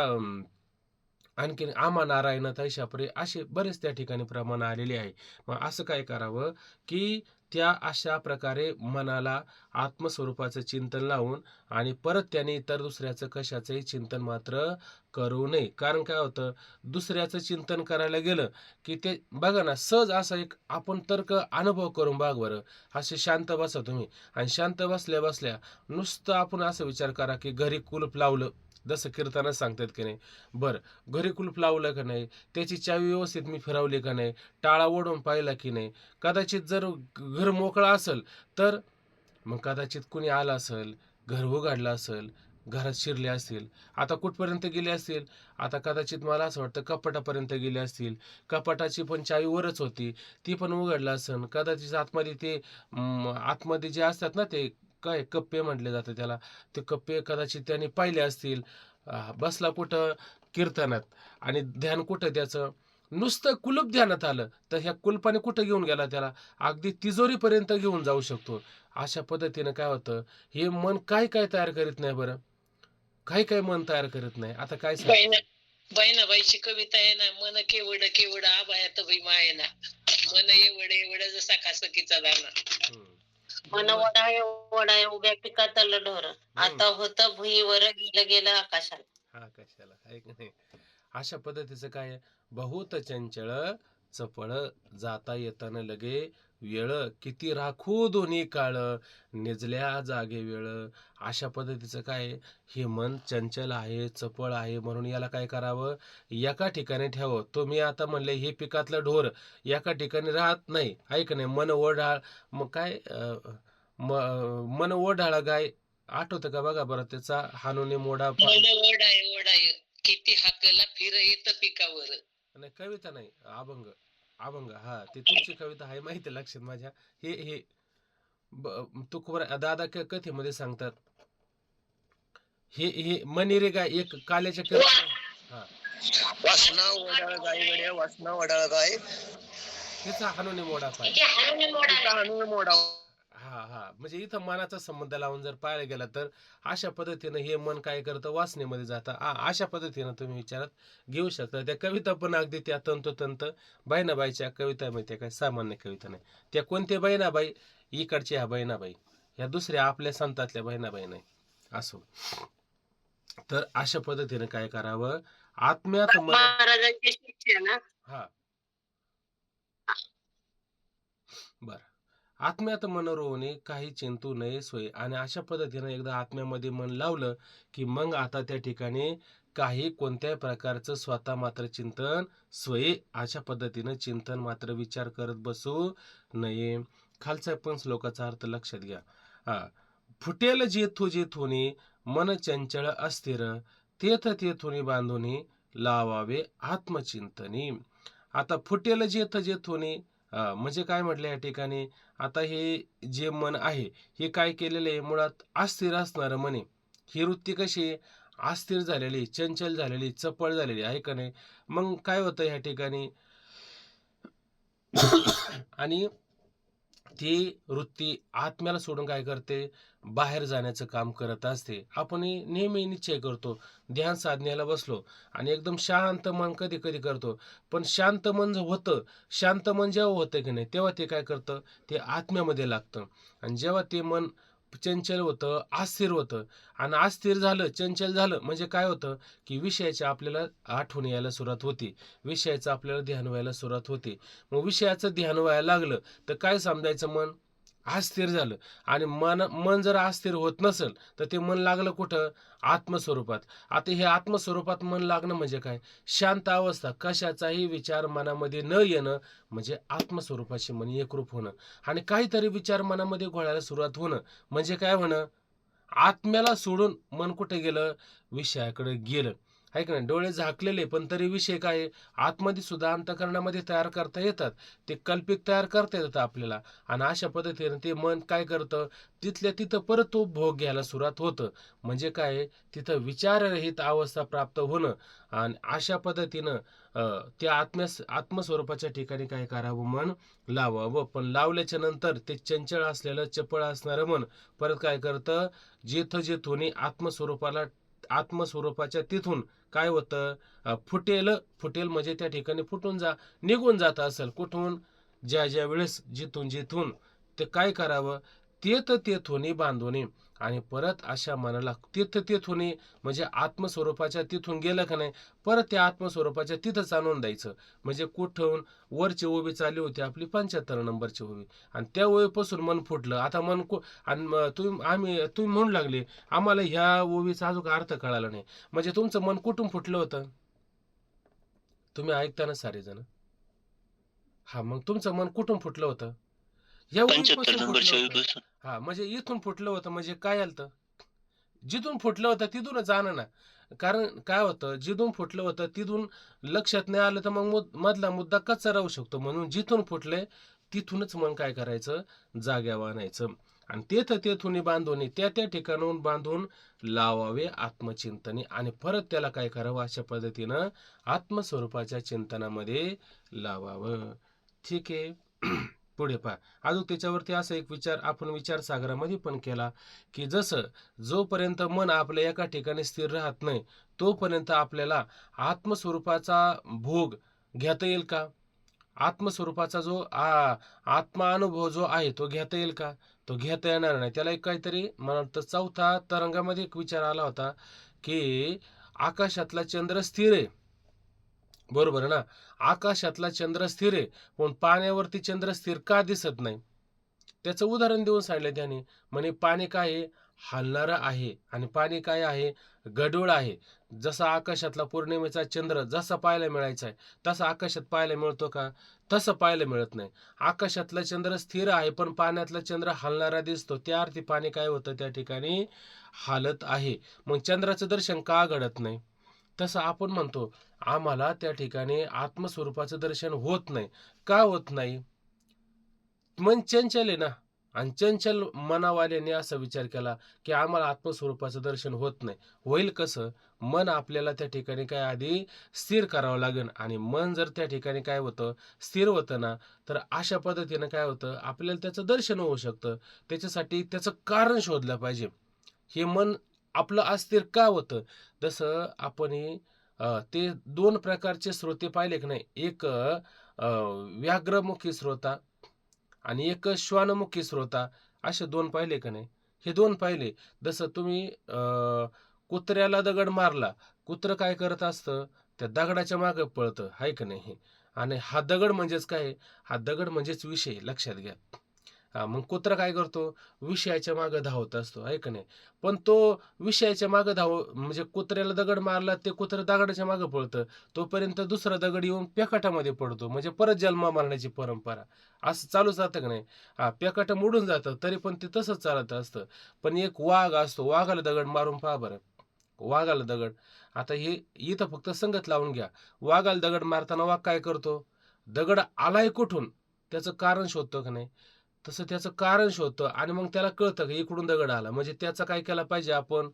आणखीन आम्हा नारायणात शापरे, असे बरेच त्या ठिकाणी प्रमाण आलेले आहे. मग असं काय करावं, की त्या अशा प्रकारे मनाला आत्मस्वरूपाचं चिंतन लावून आणि परत त्याने इतर दुसऱ्याचं कशाचंही चिंतन मात्र करू नये. कारण काय होतं, दुसऱ्याचं चिंतन करायला गेलं की ते बघा ना, सहज असा एक आपण तर्क अनुभव करून बघ बरं. असे शांत बसा तुम्ही, आणि शांत बसल्या बसल्या नुसतं आपण असं विचार करा की घरी कुलूप लावलं, जसं कीर्तनात सांगतात की नाही. बरं, घरी कुलूप लावलं का नाही, त्याची चावी व्यवस्थित मी फिरवली का नाही, टाळा ओढून पाहिला की नाही. कदाचित जर घर मोकळं असेल तर मग कदाचित कुणी आलं असेल, घर उघडलं असेल, घरात शिरले असतील. आता कुठपर्यंत गेले असतील? आता कदाचित मला असं वाटतं कपाटापर्यंत गेले असतील. कपाटाची पण चावी वरच होती, ती पण उघडलं असेल. कदाचित आतमध्ये ते आतमध्ये जे असतात ना, ते काय कप्पे म्हटले जातं त्याला, ते कप्पे कदाचित त्यांनी पाहिले असतील. बसला कुठं? कीर्तनात. आणि ध्यान कुठं त्याचं? नुसतं कुलूप ध्यानात आलं तर ह्या कुलपाने कुठं घेऊन गेला त्याला? अगदी तिजोरीपर्यंत घेऊन जाऊ शकतो. अशा पद्धतीनं काय होतं, हे मन काय काय तयार करीत नाही बरं. काही काही मन तयार करत नाही. आता काय सांग. बहिणाबाईची कविता आहे ना, मन केवड केवड आबायात भीमायना, मन एवढ एवढ जसा खासकीचा दाना, मन वडाय वडाय उभ्या पिकातलं ढोर, आता होतं भुईवर गेलं गेलं आकाशाला. हा कशाला आहे की नाही. अशा पद्धतीचं काय आहे, बहुत चंचळ चपळ, जाता येताना लगे वेळ, किती राखू दोन्ही काळ, निजल्या जागे वेळ. अशा पद्धतीचं काय आहे, हे मन चंचल आहे, चपळ आहे, म्हणून याला काय करावं, एका ठिकाणी ठेवावं. तुम्ही आता म्हणले हे पिकातलं ढोर एका ठिकाणी राहत नाही, ऐक नाही. मन ओढाळ, मग काय मन ओढाळ गाय, आठवतं का बघा बरं त्याचा, हानुने मोडा मन ओढाय ओढाय किती हाकला फिर येत पिकावर. नाही कविता नाही, अभंग. अभंग, हा ते तुमची कविता आहे माहिती लक्षात माझ्या. हे हे तुकोबा दादा कथेमध्ये सांगतात. हे मनी गाय एक काल्याच्या हा, वासना ओढाळ गाय गड्या, वासना ओढाळ गाय, त्याचा हानुने मोडा पाय. हाणून मोडा. हा हा, म्हणजे इथं मनाचा संबंध लावून जर पाहायला गेला तर अशा पद्धतीनं हे मन काय करतं, वासनेमध्ये जातं. अशा पद्धतीनं तुम्ही विचारात घेऊ शकता. त्या कविता पण अगदी त्या तंतोतंत बहिणाबाईच्या कविता माहिती काय, सामान्य कविता नाही. त्या कोणत्या बहिणाबाई? इकडच्या ह्या बहिणाबाई, ह्या दुसऱ्या आपल्या संतातल्या बहिणाबाई नाही. असो, तर अशा पद्धतीने काय करावं, आत्म्यात मन महाराजांचे शिष्य ना. हा बर आत्म्यात मन रोवणे काही चिंतू नये सोय. आणि अशा पद्धतीने एकदा आत्म्यामध्ये मन लावलं की मग आता त्या ठिकाणी काही कोणत्याही प्रकारचं स्वतः मात्र चिंतन स्वय. अशा पद्धतीनं चिंतन मात्र विचार करत बसू नये. खालचा पण श्लोकाचा अर्थ लक्षात घ्या. हा फुटेल जेथू जेथुनी मन चंचळ अस्थिर तेथ तेथुनी बांधुनी लावावे आत्मचिंतनी. आता फुटेल जेथ जेथुनी म्हणजे काय म्हटलं या ठिकाणी, आता हे जे मन आहे हे काय केलेलं आहे, मुळात अस्थिर असणारं मन आहे. ही वृत्ती कशी आहे, अस्थिर झालेली, चंचल झालेली, चपळ झालेली आहे का नाही. मग काय होतं ह्या ठिकाणी आणि ती वृत्ती आत्म्याला सोडून काय करते, बाहेर जाण्याचं काम करत असते. आपण नेहमी निश्चय करतो, ध्यान साधण्याला बसलो आणि एकदम शांत मन कधी कधी करतो, पण शांत मन जे होतं, शांत मन जेव्हा होतं की नाही तेव्हा ते काय करतं, ते आत्म्यामध्ये लागतं. आणि जेव्हा ते मन चंचल होतं, अस्थिर होतं, आणि अस्थिर झालं, चंचल झालं म्हणजे काय होतं, की विषयाची आपल्याला आठवण यायला सुरुवात होती, विषयाचं आपल्याला ध्यान व्हायला सुरुवात होते. मग विषयाचं ध्यान व्हायला लागलं तर काय समजायचं, मन अस्थिर झालं. आणि मन जर अस्थिर होत नसेल तर ते मन लागलं कुठं, आत्मस्वरूपात. आता हे आत्मस्वरूपात मन लागणं म्हणजे काय, शांत अवस्था, कशाचाही विचार मनामध्ये न येणं म्हणजे आत्मस्वरूपाशी मन एकरूप होणं. आणि काहीतरी विचार मनामध्ये घोळायला सुरुवात होणं म्हणजे काय होणं, आत्म्याला सोडून मन कुठे गेलं, विषयाकडे गेलं. आहे का नाही, डोळे झाकलेले पण तरी विषय काय आहे, आतमध्ये सुद्धा अंतःकरणामध्ये तयार करता येतात, ते कल्पित तयार करता येतात आपल्याला. आणि अशा पद्धतीने ते मन काय करतं, तिथल्या तिथं परत तो भोग घ्यायला सुरुवात होतं. म्हणजे काय, तिथं विचाररहित अवस्था प्राप्त होणं. आणि अशा पद्धतीनं त्या आत्मस्वरूपाच्या ठिकाणी काय करावं, मन लावावं. पण लावल्याच्या नंतर ते चंचल असलेलं, चपळ असणारं मन परत काय करतं, जेथ जेथुनी आत्मस्वरूपाच्या तिथून काय होतं, फुटेल. फुटेल म्हणजे त्या ठिकाणी फुटून निघून जात असेल कुठून, ज्या ज्या वेळेस जिथून जिथून ते काय करावं, तेथ तेथुनी बांधुनी. आणि परत अशा मनाला तेथ तेथुनी म्हणजे आत्मस्वरूपाच्या तिथून गेलं का नाही, परत त्या आत्मस्वरूपाच्या तिथंच आणून द्यायचं. म्हणजे कुठून, वरची ओवी चालली होती आपली 75 नंबरची ओवी, आणि त्या ओवीपासून मन फुटलं. आता मन आणि तुम्ही म्हणू लागले आम्हाला ह्या ओवीचा अजून अर्थ कळाला नाही, म्हणजे तुमचं मन कुठून फुटलं होतं, तुम्ही ऐकताना सारे जण. हा मग तुमचं मन कुठून फुटलं होतं, ह्या ओवीपासून फुटलं होतं. हा म्हणजे इथून फुटलं होतं म्हणजे काय आलं, जिथून फुटलं होतं तिथूनच आणं ना. कारण काय होतं, जिथून फुटलं होतं तिथून लक्षात नाही आलं तर मग मधला मुद्दा कच्चा राहू शकतो. म्हणून जिथून फुटले तिथूनच मग काय करायचं, जाग्यावर आणायचं. आणि तेथुनी बांधून त्या त्या ठिकाणाहून बांधून लावावे आत्मचिंतनी. आणि परत त्याला काय करावं, अशा पद्धतीनं आत्मस्वरूपाच्या चिंतनामध्ये लावावं. ठीक आहे. पुढे पहा. अजून त्याच्यावरती असा एक विचार आपण विचारसागरामध्ये पण केला, की जसं जोपर्यंत मन आपल्या एका ठिकाणी स्थिर राहत नाही तोपर्यंत आपल्याला आत्मस्वरूपाचा भोग घेता येईल का, आत्मस्वरूपाचा जो आत्मा अनुभव जो आहे तो घेता येईल का, तो घेता येणार नाही. त्याला एक काहीतरी मला वाटतं चौथा तरंगामध्ये एक विचार आला होता, की आकाशातला चंद्र स्थिर आहे, बरोबर आहे ना, आकाशातला चंद्र स्थिर आहे, पण पाण्यावरती चंद्र स्थिर का दिसत नाही. त्याचं उदाहरण देऊन सांगितलं त्याने. म्हणे पाणी काय आहे, हलणारं आहे, आणि पाणी काय आहे, गढूळ आहे. जसा आकाशातला पौर्णिमेचा चंद्र जसा पाहायला मिळायचा आहे तसा आकाशात पाहायला मिळतो का, तसं पाहायला मिळत नाही. आकाशातला चंद्र स्थिर आहे पण पाण्यातला चंद्र हलणारा दिसतो, त्या अर्थी पाणी काय होतं, त्या ठिकाणी हालत आहे. मग चंद्राचं दर्शन का घडत नाही, तसं आपण म्हणतो आम्हाला त्या ठिकाणी आत्मस्वरूपाचं दर्शन होत नाही. का होत नाही, मन चंचल आहे ना. आणि चंचल मनावाल्याने असा विचार केला की आम्हाला आत्मस्वरूपाचं दर्शन होत नाही. होईल कसं, मन आपल्याला त्या ठिकाणी काय आधी स्थिर करावं लागेल. आणि मन जर त्या ठिकाणी काय होतं, स्थिर होतं ना, तर अशा पद्धतीनं काय होतं, आपल्याला त्याचं दर्शन होऊ शकतं. त्याच्यासाठी त्याचं कारण शोधलं पाहिजे. हे मन आपलं अस्थिर का होतं, जसं आपण ते दोन प्रकारचे श्रोते पाहिले की नाही, एक व्याघ्रमुखी श्रोता आणि एक श्वानमुखी श्रोता, असे दोन पाहिले का नाही. हे दोन पाहिले, जसं तुम्ही कुत्र्याला दगड मारला, कुत्रं काय करत असतं, त्या दगडाच्या मागे पळतं, हाय का नाही? आणि हा दगड म्हणजेच काय? हा दगड म्हणजेच विषय, लक्षात घ्या. मग कुत्रा काय करतो? विषयाच्या मागे धावत असतो, आहे का नाही? पण तो विषयाच्या मागे म्हणजे कुत्र्याला दगड मारला, ते कुत्रं दगडाच्या मागे पळतं. तोपर्यंत दुसरा दगड येऊन पेकाटामध्ये पडतो, म्हणजे परत जन्म मारण्याची परंपरा. असं चालू जातं का नाही? पेकाट मोडून जातं, तरी पण ते तसंच चालत असतं. पण एक वाघ असतो, वाघाला दगड मारून पहा बरं. वाघाला दगड, आता हे इथं फक्त संगत लावून घ्या. वाघाला दगड मारताना वाघ काय करतो? दगड आलाय कुठून त्याचं कारण शोधतो का नाही? तसं त्याचं कारण शोधतं आणि मग त्याला कळतं की इकडून दगड आला, म्हणजे त्याचा काय केला पाहिजे आपण?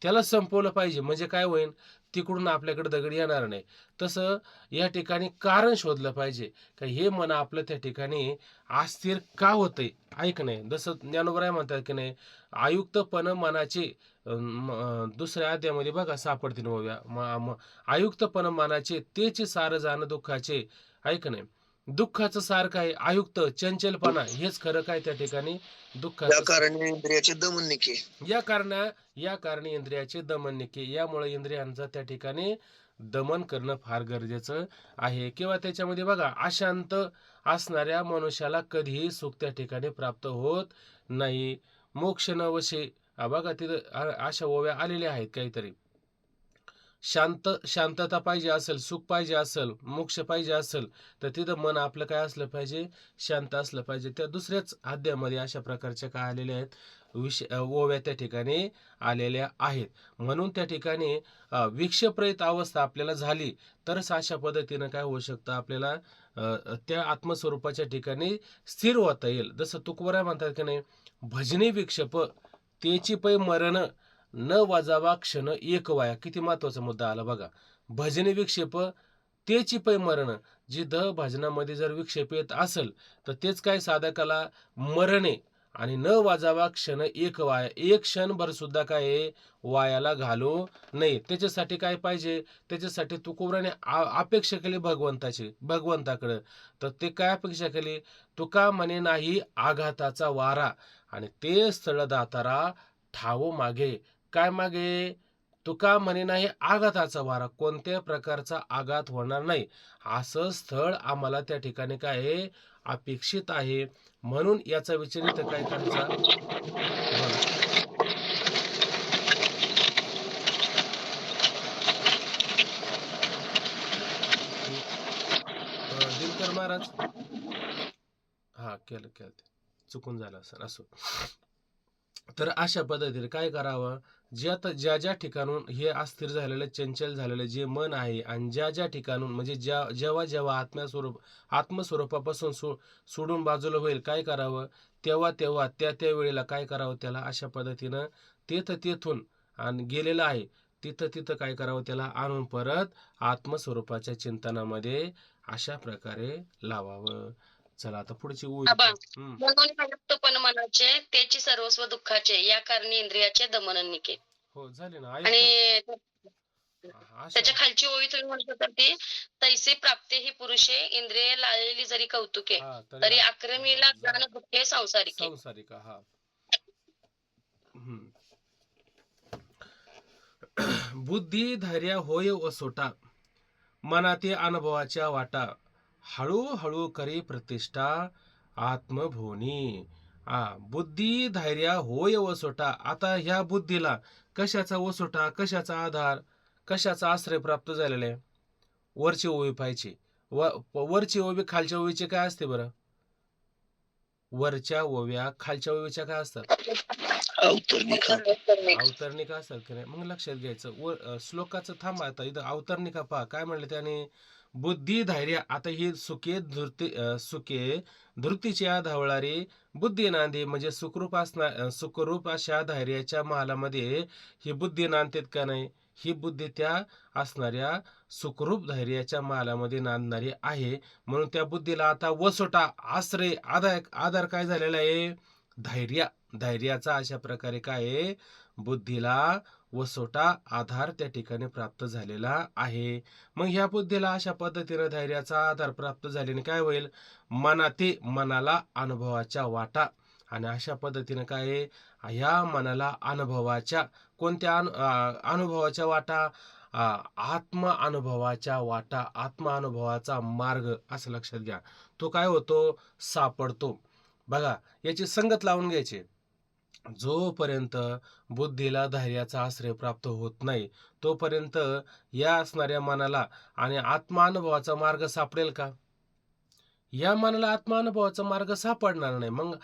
त्याला संपवलं पाहिजे, म्हणजे काय होईल? तिकडून आपल्याकडे दगड येणार नाही. तसं या ठिकाणी कारण शोधलं पाहिजे का हे मन आपलं त्या ठिकाणी अस्थिर का होतंय? ऐक नाही, जसं ज्ञानोबराय म्हणतात की नाही, आयुक्तपण मनाचे दुसऱ्या अध्यायामध्ये बघा सापडतील ओव्या. आयुक्तपण मनाचे तेच सार जाण दुःखाचे. ऐक नाही, दुःखाचं सार काय? आयुक्त चंचलपणा, हेच खरं काय त्या ठिकाणी या दुःखाचं कारणे इंद्रियाचे दमन निके. या कारणे इंद्रियाचे दमन निके. यामुळे इंद्रियांचा त्या ठिकाणी दमन करणं फार गरजेचं आहे. किंवा त्याच्यामध्ये बघा, अशांत असणाऱ्या मनुष्याला कधीही सुख त्या ठिकाणी प्राप्त होत नाही. मोक्ष नवशे, बघा तिथं अशा ओव्या आलेल्या आहेत काहीतरी. शांतता पाहिजे असेल, सुख पाहिजे असेल, मोक्ष पाहिजे असेल, तर तिथं मन आपलं काय असलं पाहिजे? शांत असलं पाहिजे. त्या दुसऱ्याच अध्यायामध्ये अशा प्रकारच्या काय आलेल्या आहेत? ओव्या त्या ठिकाणी आलेल्या आहेत. म्हणून त्या ठिकाणी विक्षेपरहित अवस्था आपल्याला झाली तरच अशा पद्धतीनं काय होऊ शकतं? आपल्याला त्या आत्मस्वरूपाच्या ठिकाणी स्थिर होता येईल. जसं तुकोबराय म्हणतात की नाही, भजनी विक्षेप तेची पै मरण न वाजावा क्षण एक वाया. किती महत्वाचा मुद्दा आला बघा. भजनी विक्षेप तेची पै मरण. जिथं भजनामध्ये जर विक्षेप येत असेल तर तेच काय साधकाला मरणे, आणि न वाजावा क्षण एक वाया. एक क्षणभर सुद्धा काय वायाला घालू नये. त्याच्यासाठी काय पाहिजे? त्याच्यासाठी तुकोबराने अपेक्षा केली भगवंताकडे. तर ते काय अपेक्षा केली? तुका म्हणे नाही आघाताचा वारा, आणि ते स्थळ दातारा ठावो मागे. काय मागे? तुका म्हणे नाही आघाताचा वारा, कोणत्या प्रकारचा आघात होणार नाही असं स्थळ आम्हाला त्या ठिकाणी काय आहे? अपेक्षित आहे. म्हणून याचा विचार इथं काय करायचा? बोला. दिनकर महाराज, हा केलं चुकून झालं असं. असो, तर अशा पद्धतीने काय करावं? ज्या ज्या ठिकाणून हे अस्थिर झालेलं, चंचल झालेलं जे मन आहे, आणि ज्या ज्या ठिकाणून म्हणजे जेव्हा जेव्हा आत्मस्वरूपापासून सोडून बाजूला होईल, काय करावं? तेव्हा तेव्हा त्या वेळेला काय करावं? त्याला अशा पद्धतीनं तेथून आणि गेलेलं आहे तिथं काय करावं? त्याला आणून परत आत्मस्वरूपाच्या चिंतनामध्ये अशा प्रकारे लावावं. चला आता पुढची म्हणून आयुक्तपण मनाचे त्याची सर्वस्व दुःखाचे, या कारणे इंद्रियाचे दमन निके. हो, झाले ना. आणि त्याच्या खालची ओवी तुम्ही म्हणतो तर ती, तैसे प्राप्ते ही पुरुषे इंद्रिये लाळलेली जरी कौतुके, तरी अक्रमीला ज्ञान दुःखे संसारिका. हा. बुद्धी धैर्य होय वसोटा, मनाते अनुभवाच्या वाटा, हळूहळू करी प्रतिष्ठा आत्मभोनी. बुद्धी धैर्य होय वसोटा. आता ह्या बुद्धीला कशाचा वसोटा, कशाचा आधार, कशाचा आश्रय प्राप्त झालेला आहे? वरची ओवी पाहिजे. वरची ओवी खालच्या ओवीचे काय असते बरं? वरच्या ओव्या खालच्या ओवीच्या काय असतात? अवतरणिका असतात की नाही? मग लक्षात घ्यायचं. श्लोकाचं थांबा, आता इथं अवतरणिका पहा काय म्हणलं त्याने. बुद्धी धैर्य. आता ही सुखे धृतीच्या धावळारी बुद्धी नांदी, म्हणजे सुखरूप अशा धैर्याच्या महालामध्ये ही बुद्धी नांदतेत का नाही? ही बुद्धी त्या असणाऱ्या सुखरूप धैर्याच्या महालामध्ये नांदणारी आहे. म्हणून त्या बुद्धीला आता वसोटा, आश्रय, आधार काय झालेला आहे? धैर्याचा अशा प्रकारे काय आहे? बुद्धीला वसोटा, आधार त्या ठिकाणी प्राप्त झालेला आहे. मग ह्या बुद्धीला अशा पद्धतीने धैर्याचा आधार प्राप्त झाल्याने काय होईल? मनाला अनुभवाच्या वाटा. आणि अशा पद्धतीने काय आहे? ह्या मनाला अनुभवाच्या कोणत्या अनुभवाच्या वाटा? आत्म अनुभवाच्या वाटा, आत्म अनुभवाचा मार्ग, असं लक्षात घ्या. तो काय होतो? सापडतो. बघा, याची संगत लावून घ्यायची. जोपर्यंत बुद्धीला धैर्याचा आश्रय प्राप्त होत नाही, तोपर्यंत या असणाऱ्या मनाला आणि आत्मानुभवाचा मार्ग सापडेल का? या मनाला आत्मानुभवाचा मार्ग सापडणार नाही. मग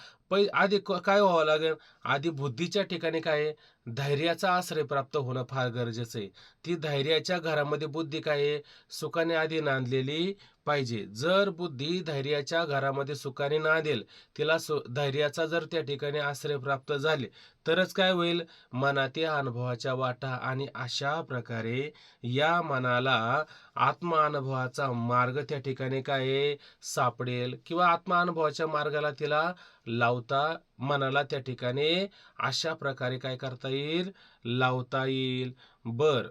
आधी काय व्हावं लागेल? आधी बुद्धीच्या ठिकाणी काय आहे? धैर्याचा आश्रय प्राप्त होणं फार गरजेचं आहे. ती धैर्याच्या घरामध्ये बुद्धी काय आहे? सुखाने आधी नांदलेली पाहिजे. जर बुद्धी धैर्याच्या घरामध्ये सुखाने नांदेल, तिला धैर्याचा जर त्या ठिकाणी आश्रय प्राप्त झाले, तरच काय होईल? मनातील अनुभवाच्या वाटा, आणि अशा प्रकारे या मनाला आत्मानुभवाचा मार्ग त्या ठिकाणी काय आहे? सापडेल, किंवा आत्मानुभवाच्या मार्गाला तिला लावता, मनाला त्या ठिकाणी अशा प्रकारे काय करता येईल? लावता येईल. बर.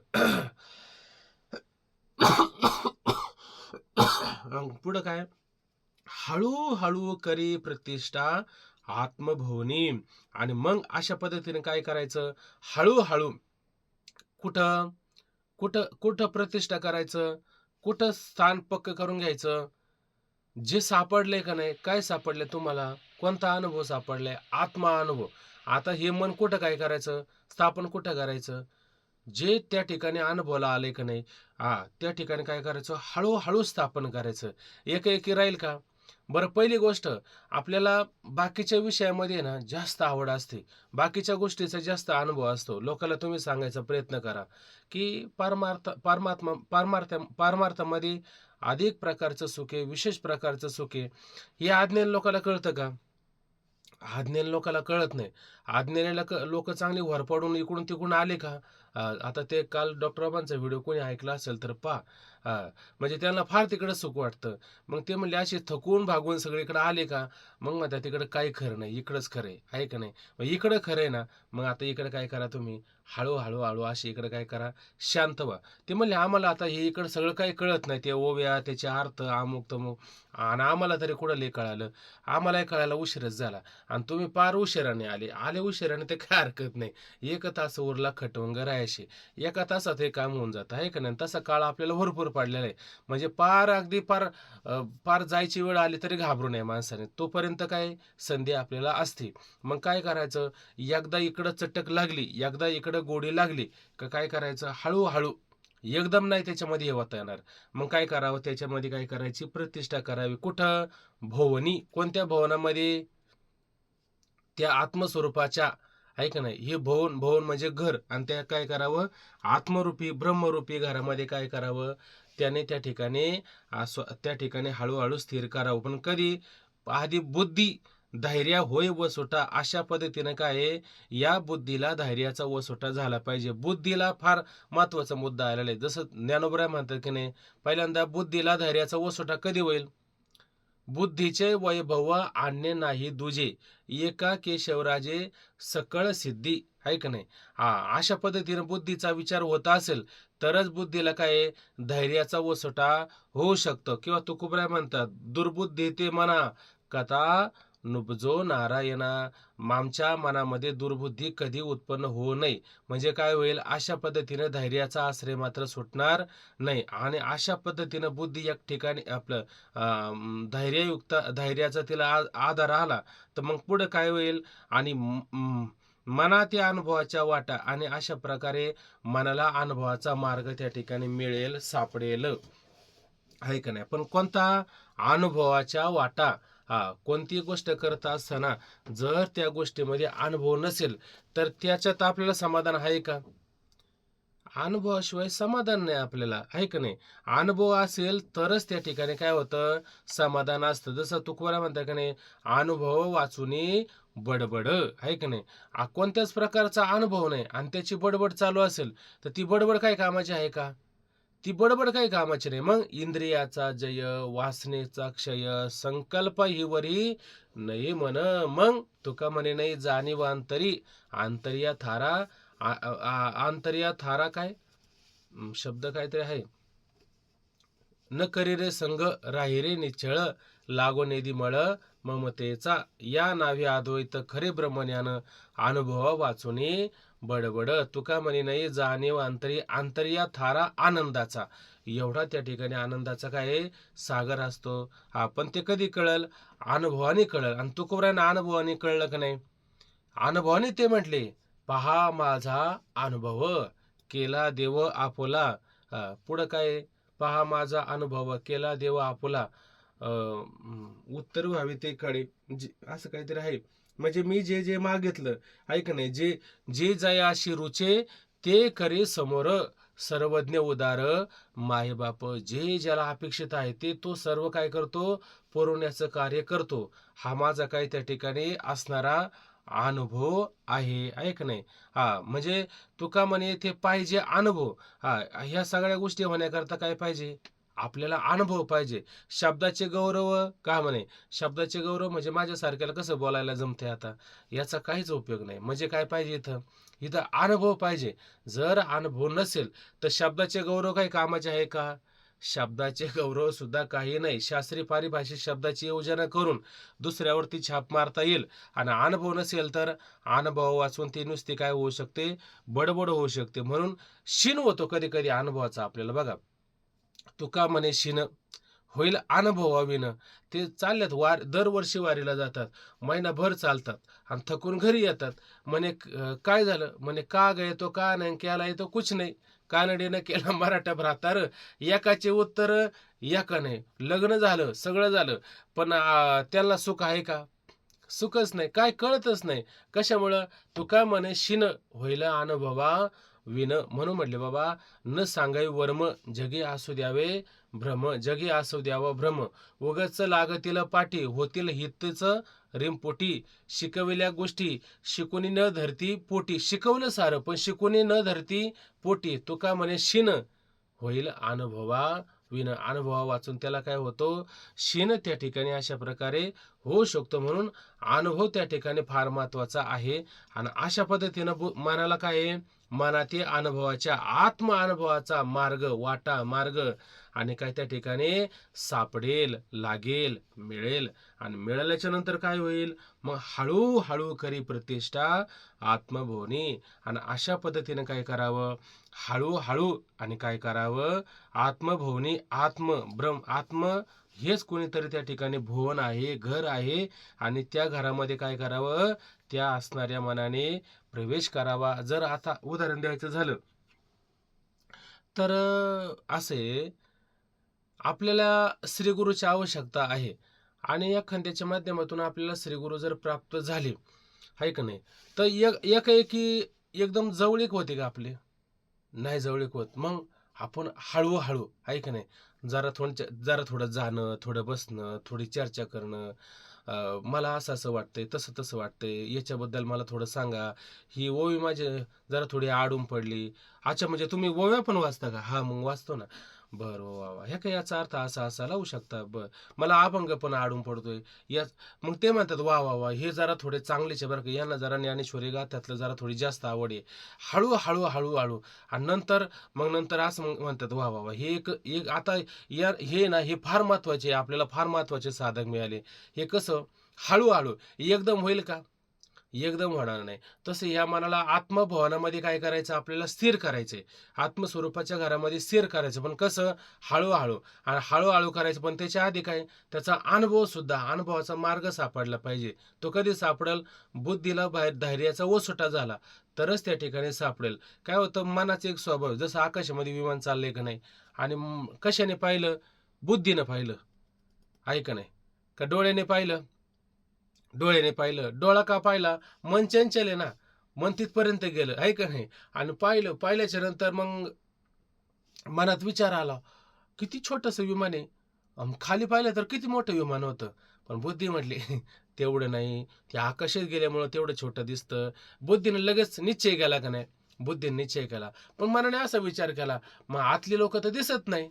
पुढं काय? हळूहळू करी प्रतिष्ठा आत्मभुवनी. आणि मग अशा पद्धतीने काय करायचं? हळूहळू. कुठं कुठं कुठं प्रतिष्ठा करायचं? कुठं स्थान पक्क करून घ्यायचं? जे सापडले का नाही? काय सापडले तुम्हाला? कोणता अनुभव सापडलाय? आत्मा अनुभव. आता हे मन कुठं काय करायचं? स्थापन कुठं करायचं? जे त्या ठिकाणी अनुभवाला आले का नाही, त्या ठिकाणी काय करायचं? हळूहळू स्थापन करायचं. एकी राहील का? बरं, पहिली गोष्ट, आपल्याला बाकीच्या विषयामध्ये ना जास्त आवड असते, बाकीच्या गोष्टीचा जास्त अनुभव असतो. लोकांना तुम्ही सांगायचा प्रयत्न करा की पारमार्थामध्ये अधिक प्रकारचं सुख आहे, विशेष प्रकारचं सुख आहे. हे अज्ञान लोकांना कळतं का? अज्ञानी लोकांना कळत नाही. अज्ञानी लोक चांगली वरपडून इकडून तिकडून आले का? आता ते काल डॉक्टर बाबांचा व्हिडिओ कोणी ऐकला असेल तर पहा. म्हणजे त्यांना फार तिकडं सुख वाटतं. मग ते म्हणले असे थकून भागून सगळीकडे आले का? मग म्हणतात तिकडं काही खरं नाही, इकडंच खरं आहे का नाही? मग इकडं खरं आहे ना, मग आता इकडं काय करा तुम्ही? हळूहळू हळू असे इकडं काय करा? शांत व्हा. ते म्हणले आम्हाला आता हे इकडं सगळं काही कळत नाही, ते ओव्या, त्याचे अर्थ, अमुक तमुक, आणि आम्हाला तरी कुठं लय कळालं? आम्हालाही कळायला उशीरच झाला, आणि तुम्ही पार उशिराने आले उशिराने ते काय हरकत नाही. 1 तास उरला खटवंग राहायशी, 1 तासात हे काम होऊन जातं, आहे का नाही? तसा काळ आपल्याला भरपूर पडलेला आहे. म्हणजे पार अगदी पार जायची वेळ आली तरी घाबरू नये माणसाने, तोपर्यंत काय संधी आपल्याला असते. मग काय करायचं? एकदा इकडं चटक लागली, एकदा इकडं गोडी लागली का काय करायचं? हळूहळू, एकदम नाही त्याच्यामध्ये हे होता येणार. मग काय करावं? त्याच्यामध्ये काय करायची? प्रतिष्ठा करावी. कुठं? भुवनी. कोणत्या भवनामध्ये? त्या आत्मस्वरूपाच्या, आहे का नाही? हे भवन म्हणजे घर, आणि त्या काय करावं? आत्मरूपी ब्रह्मरूपी घरामध्ये काय करावं? त्याने त्या ठिकाणी हळूहळू स्थिर करावं. पण कधी? आधी बुद्धी धैर्य होय वसोटा, अशा पद्धतीने काय आहे? या बुद्धीला धैर्याचा वसोटा झाला पाहिजे. बुद्धीला फार महत्वाचा मुद्दा आलेला आहे. जसं ज्ञानोबराय म्हणतात की नाही, पहिल्यांदा बुद्धीला धैर्याचा वसोटा कधी होईल? बुद्धीचे वैभव आणणे नाही दुजे, एका केशवराजे सकळ सिद्धी, आहे का नाही? अशा पद्धतीने बुद्धीचा विचार होत असेल तरच बुद्धीला काय धैर्याचा वसोटा होऊ शकतो. किंवा तुकोबराय म्हणतात, दुर्बुद्धी ते मना कथा नुबजो नारायणा. आमच्या मनामध्ये दुर्बुद्धी कधी उत्पन्न होऊ नये. म्हणजे काय होईल? अशा पद्धतीने धैर्याचा आश्रय मात्र सुटणार नाही, आणि अशा पद्धतीनं बुद्धी एक ठिकाणी आपलं धैर्याचा तिला आधार आला तर मग पुढे काय होईल? आणि मनात या अनुभवाच्या वाटा, आणि अशा प्रकारे मनाला अनुभवाचा मार्ग त्या ठिकाणी मिळेल, सापडेल, आहे का नाही? पण कोणता? अनुभवाच्या वाटा. कोणती गोष्ट करत असताना जर त्या गोष्टीमध्ये अनुभव नसेल तर त्याच्यात आपल्याला समाधान आहे का? अनुभवाशिवाय समाधान नाही आपल्याला, आहे का नाही? अनुभव असेल तरच त्या ठिकाणी काय होतं? समाधान असतं. जसं तुकोबराय म्हणतात का नाही, अनुभव वाचुनी बडबड, आहे का नाही? कोणत्याच प्रकारचा अनुभव नाही आणि त्याची बडबड चालू असेल तर ती बडबड काय कामाची आहे का? ती बडबड काही कामाची नाही. मग इंद्रियाचा जय, वासनेचा क्षय, संकल्प हिवरी नाही म्हण. मग तुका म्हणे नाही जाणीव अंतरी, आंतर्या थारा, आंतर्या थारा काय शब्द काहीतरी आहे, न करी रे संग राही रे निश्चळ, लागो नेदी मळ ममतेचा, या नावे अद्वैत खरे ब्रह्मज्ञान, अनुभव वाचुनी बडबड तुका म्हणे नाही जाणीव आंतर्या थारा आनंदाचा. एवढा त्या ठिकाणी आनंदाचा काय आहे? सागर असतो. पण ते कधी कळल? अनुभवाने कळल. आणि तुकोबरांना अनुभवाने कळलं का नाही? अनुभवाने ते म्हटले, पहा माझा अनुभव केला देव आपुला. पुढं काय? पहा माझा अनुभव केला देव आपुला. उत्तर व्हावे ते कडे, असं काहीतरी आहे. म्हणजे मी जे जे मागितलं, ऐक नाही, जे जे जयाशी रुचे ते करे समोर. सर्वज्ञ उदार मायबाप. जे ज्याला अपेक्षित आहे ते तो सर्व काय करतो? पुरवण्याचं कार्य करतो. हा माझा काय त्या ठिकाणी असणारा अनुभव आहे. ऐक नाही. म्हणजे तुका म्हणे ते पाहिजे अनुभव. ह्या सगळ्या गोष्टी होण्याकरता काय पाहिजे? आपल्याला अनुभव पाहिजे. शब्दाचे गौरव का म्हणे? शब्दाचे गौरव म्हणजे माझ्यासारख्याला कसं बोलायला जमते आता? याचा काहीच उपयोग नाही. म्हणजे काय पाहिजे इथं? इथं अनुभव पाहिजे. जर अनुभव नसेल तर शब्दाचे गौरव काही कामाचे आहे का? शब्दाचे गौरव सुद्धा काही नाही. शास्त्रीय पारिभाषिक शब्दाची योजना करून दुसऱ्यावरती छाप मारता येईल. आणि अनुभव नसेल तर अनुभव वाचून ती नुसती काय होऊ शकते? बडबड होऊ शकते. म्हणून शिन होतो कधी कधी अनुभवाचा आपल्याला. बघा, तुका म्हणे शिन होईल अनुभवाविनं. ते चालल्यात दरवर्षी वारीला जातात, महिनाभर चालतात आणि थकून घरी येतात. म्हणे काय झालं? म्हणे का गये तो का नाही केला तो कुछ नाही. कानडीनं केला मराठा भ्रातार. एकाचे उत्तर एका नाही. लग्न झालं, सगळं झालं, पण त्याला सुख आहे का? सुखच नाही. काय कळतच नाही. कशामुळं? तुका म्हणे शिन होईल अनुभवा विन. म्हणून म्हटले बाबा, न सांगाय वर्म जगी असू द्यावे भ्रम. जगी असू द्यावा भ्रम. उगच लागतील पाठी होतील हितच रिमपोटी. शिकविल्या गोष्टी शिकूनी न धरती पोटी. शिकवलं सारं पण शिकूनी न धरती पोटी. तुका म्हणे शिन होईल अनुभवा विन. अनुभवा वाचून त्याला काय होतो? शिन त्या ठिकाणी अशा प्रकारे होऊ शकतो. म्हणून अनुभव त्या ठिकाणी फार महत्वाचा आहे. आणि अशा पद्धतीनं मनाला काय आहे? मनातील अनुभवाच्या अनुभवाचा मार्ग, वाटा मार्ग आणि काय त्या ठिकाणी सापडेल, लागेल, मिळेल. आणि मिळाल्याच्या नंतर काय होईल? मग हळूहळू करी प्रतिष्ठा आत्मभोवनी. आणि अशा पद्धतीने काय करावं? हळूहळू आणि काय करावं? आत्मभोवनी. आत्म हेच कोणीतरी त्या ठिकाणी भुवन आहे, घर आहे. आणि त्या घरामध्ये काय करावं? त्या असणाऱ्या मनाने प्रवेश करावा. जर आता उदाहरण द्यायचं झालं तर असे आपल्याला श्रीगुरूची आवश्यकता आहे. आणि एखाद्याच्या माध्यमातून आपल्याला श्रीगुरू जर प्राप्त झाले, आहे का नाही, तर एकाएकी एकदम जवळीक होते का आपले? नाही जवळीक होत. मग आपण हळूहळू, आहे का नाही, जरा थोडं जाणं, थोडं बसणं, थोडी चर्चा करणं. मला असं असं वाटतंय, तसं तसं वाटतंय, याच्याबद्दल मला थोडं सांगा. ही ओवी माझी जरा थोडी आडून पडली. अच्छा, म्हणजे तुम्ही ओव्या पण वाचता का? हा, मग वाचतो ना. बरं, वा वा, ह्या काही याचा अर्थ असा असा लावू शकता. मला अभंग पण आडून पडतोय या. मग ते म्हणतात वा वा वा, हे जरा थोडे चांगलेच बरं का, यांना जरा ज्ञानेश्वरी गाथ्यातलं जरा थोडी जास्त आवड आहे. हळूहळू हळूहळू आणि नंतर असं म्हणतात वा वा वा, हे एक आता हे ना, हे फार महत्वाचे आहे. आपल्याला फार महत्वाचे साधक मिळाले. हे कसं? हळूहळू. एकदम होईल का? एकदम होणार नाही. तसं ह्या मनाला आत्मभवनामध्ये काय करायचं? आपल्याला स्थिर करायचंय. आत्मस्वरूपाच्या घरामध्ये स्थिर करायचं. पण कसं? हळूहळू. आणि हळूहळू करायचं. पण त्याच्या आधी काय? त्याचा अनुभव सुद्धा, अनुभवाचा मार्ग सापडला पाहिजे. तो कधी सापडेल? बुद्धीला बाहेर धैर्याचा ओसोटा झाला तरच त्या ठिकाणी सापडेल. काय होतं? मनाचा एक स्वभाव, जसं आकाशामध्ये विमान चाललंय का नाही, आणि कशाने पाहिलं? बुद्धीनं पाहिलं, आहे का नाही? का डोळ्याने पाहिलं? डोळ्याने पाहिलं. डोळा का पाहिला? मन चंचल आहे ना, मन तिथपर्यंत गेलं, आहे का नाही? आणि पाहिल्याच्या नंतर मग मनात विचार आला, किती छोटंसं विमान आहे. खाली पाहिलं तर किती मोठं विमान होतं. पण बुद्धी म्हटली तेवढं नाही, ते आकाशात गेल्यामुळं तेवढं छोटं दिसतं. बुद्धीने लगेच निश्चय केला का नाही? बुद्धीने निश्चय केला. पण मनाने असा विचार केला, मग आतली लोक तर दिसत नाही.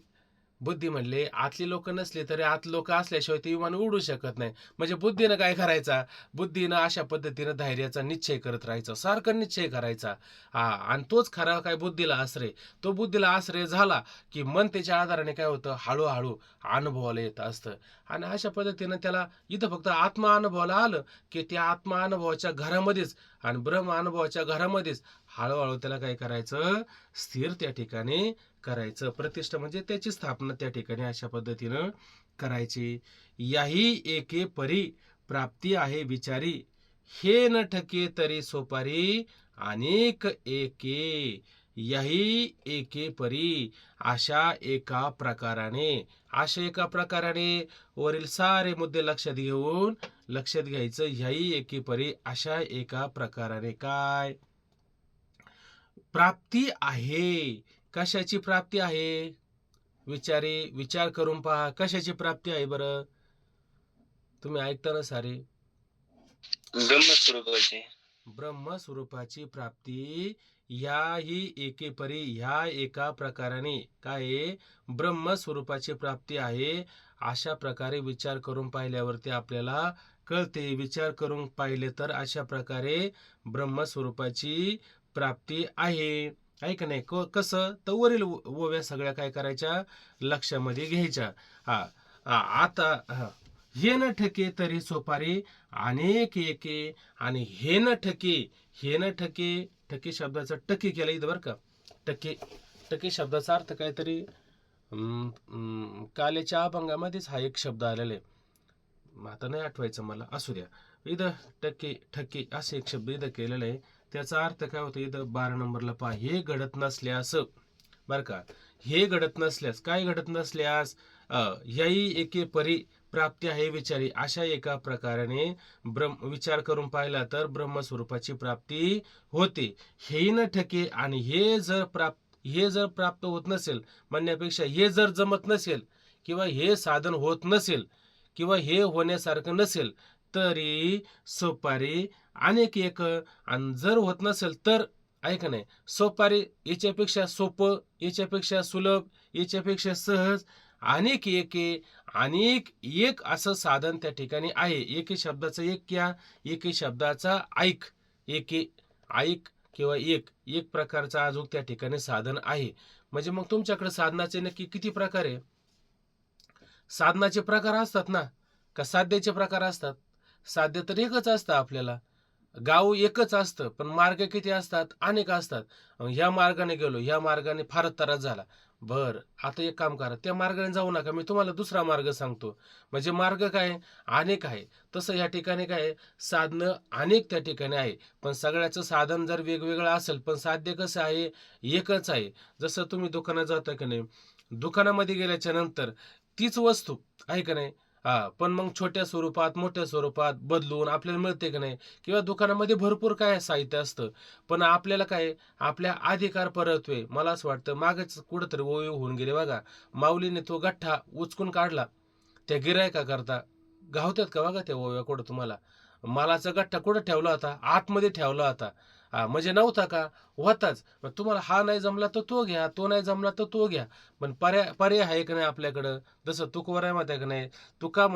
बुद्धी म्हणले, आतली लोक नसली तरी आत लोक असल्याशिवाय ते विमान उडू शकत नाही. म्हणजे बुद्धीनं काय करायचा? बुद्धीनं अशा पद्धतीनं धैर्याचा निश्चय करत राहायचा, सारखा निश्चय करायचा. आणि तोच खरा काय बुद्धीला आश्रय. तो बुद्धीला आश्रय झाला की मन त्याच्या आधाराने काय होतं? हळूहळू अनुभवाला येत असतं. आणि अशा पद्धतीनं त्याला इथं फक्त आत्मा अनुभवाला आलं की त्या आत्मा अनुभवाच्या घरामध्येच आणि ब्रह्म अनुभवाच्या घरामध्येच हळूहळू त्याला काय करायचं, स्थिर त्या ठिकाणी करायचं. प्रतिष्ठा म्हणजे त्याची स्थापना त्या ठिकाणी अशा पद्धतीनं करायची. याही एके परी प्राप्ती आहे विचारी, हे न ठके तरी सोपारी अनेक एके. याही एके परी, अशा एका प्रकाराने वरील सारे मुद्दे लक्षात घ्यायचं. ह्याही एके परी, अशा एका प्रकाराने काय प्राप्ती आहे. कशाची प्राप्ती आहे? विचार करून पहा, कशाची प्राप्ती आहे बरं? तुम्ही ऐकताना सारे ब्रह्मस्वरूपाची. ब्रह्मस्वरूपाची प्राप्ती ह्याही एके परी, ह्या एका प्रकाराने काय ब्रह्मस्वरूपाची प्राप्ती आहे. अशा प्रकारे विचार करून पाहिल्यावरती आपल्याला कळते. विचार करून पाहिले तर अशा प्रकारे ब्रह्मस्वरूपाची प्राप्ती आहे. ऐक नाही कसं तर वरील ओव्या सगळ्या काय करायच्या, लक्षामध्ये घ्यायच्या. आता हे न ठके तरी सोपारी अनेक एके. आणि हे न ठके शब्दाचा टके केला इथं बरं का. टके शब्दाचा अर्थ काहीतरी कालेच्या अभंगामध्येच हा एक शब्द आलेला आहे, आता नाही आठवायचं मला, असू द्या. इथं ठके असे एक शब्द इथं केलेला आहे. त्याचा अर्थ काय होतं इथं 12 नंबरला पहा. हे घडत नसल्यास बरं का, हे घडत नसल्यास, काय घडत नसल्यास, ह्याही एके परी प्राप्ती आहे विचारी, अशा एका प्रकाराने विचार करून पाहिला तर ब्रह्मस्वरूपाची प्राप्ती होते. हे न ठके. आणि हे जर प्राप्त होत नसेल म्हणण्यापेक्षा हे जर जमत नसेल, किंवा हे साधन होत नसेल, किंवा हे होण्यासारखं नसेल, तरी सोपारी अनेक एक. आणि जर होत नसेल तर ऐका नाही, सोपारी याच्यापेक्षा सोपं, याच्यापेक्षा सुलभ, याच्यापेक्षा सहज, अनेक एक असं साधन त्या ठिकाणी आहे. एके शब्दाचा एके शब्दाचा ऐक किंवा एक प्रकारचा अजून त्या ठिकाणी साधन आहे. म्हणजे मग तुमच्याकडे साधनाचे नक्की किती प्रकार आहे? साधनाचे प्रकार असतात ना, का साध्याचे प्रकार असतात? साध्य तर एकच असतं आपल्याला, गाव एकच असतं, पण मार्ग किती असतात? अनेक असतात. ह्या मार्गाने गेलो, ह्या मार्गाने फारच त्रास झाला, बर आता एक काम करा, त्या मार्गाने जाऊ नका, मी तुम्हाला दुसरा मार्ग सांगतो. म्हणजे मार्ग काय अनेक आहे. तसं या ठिकाणी काय साधनं अनेक त्या ठिकाणी आहे, पण सगळ्याचं साधन जर वेगवेगळं असेल, पण साध्य कसं आहे, एकच आहे. जसं तुम्ही दुकानात जाता की नाही, दुकानामध्ये गेल्याच्या नंतर तीच वस्तू आहे का नाही, पण मग छोट्या स्वरूपात मोठ्या स्वरूपात बदलून आपल्याला मिळते की नाही. किंवा दुकानामध्ये भरपूर काय साहित्य असतं, पण आपल्याला काय आपल्या अधिकार परत्वे. मला असं वाटतं मागच कुठंतरी ओळी होऊन गेले बघा, माऊलीने तो गठ्ठा उचकून काढला त्या गिरायका करता. गावतात का बघा त्या ओव्या कुठं तुम्हाला? मालाचा गठ्ठा कुठं ठेवला होता? आतमध्ये ठेवला होता. म्हणजे नव्हता का? होताच. मग तुम्हाला हा नाही जमला तर तो घ्या, तो नाही जमला तर तो घ्या, पण पर्याय आहे का नाही आपल्याकडं? जसं तुकोबराय माहिती का नाही, तुका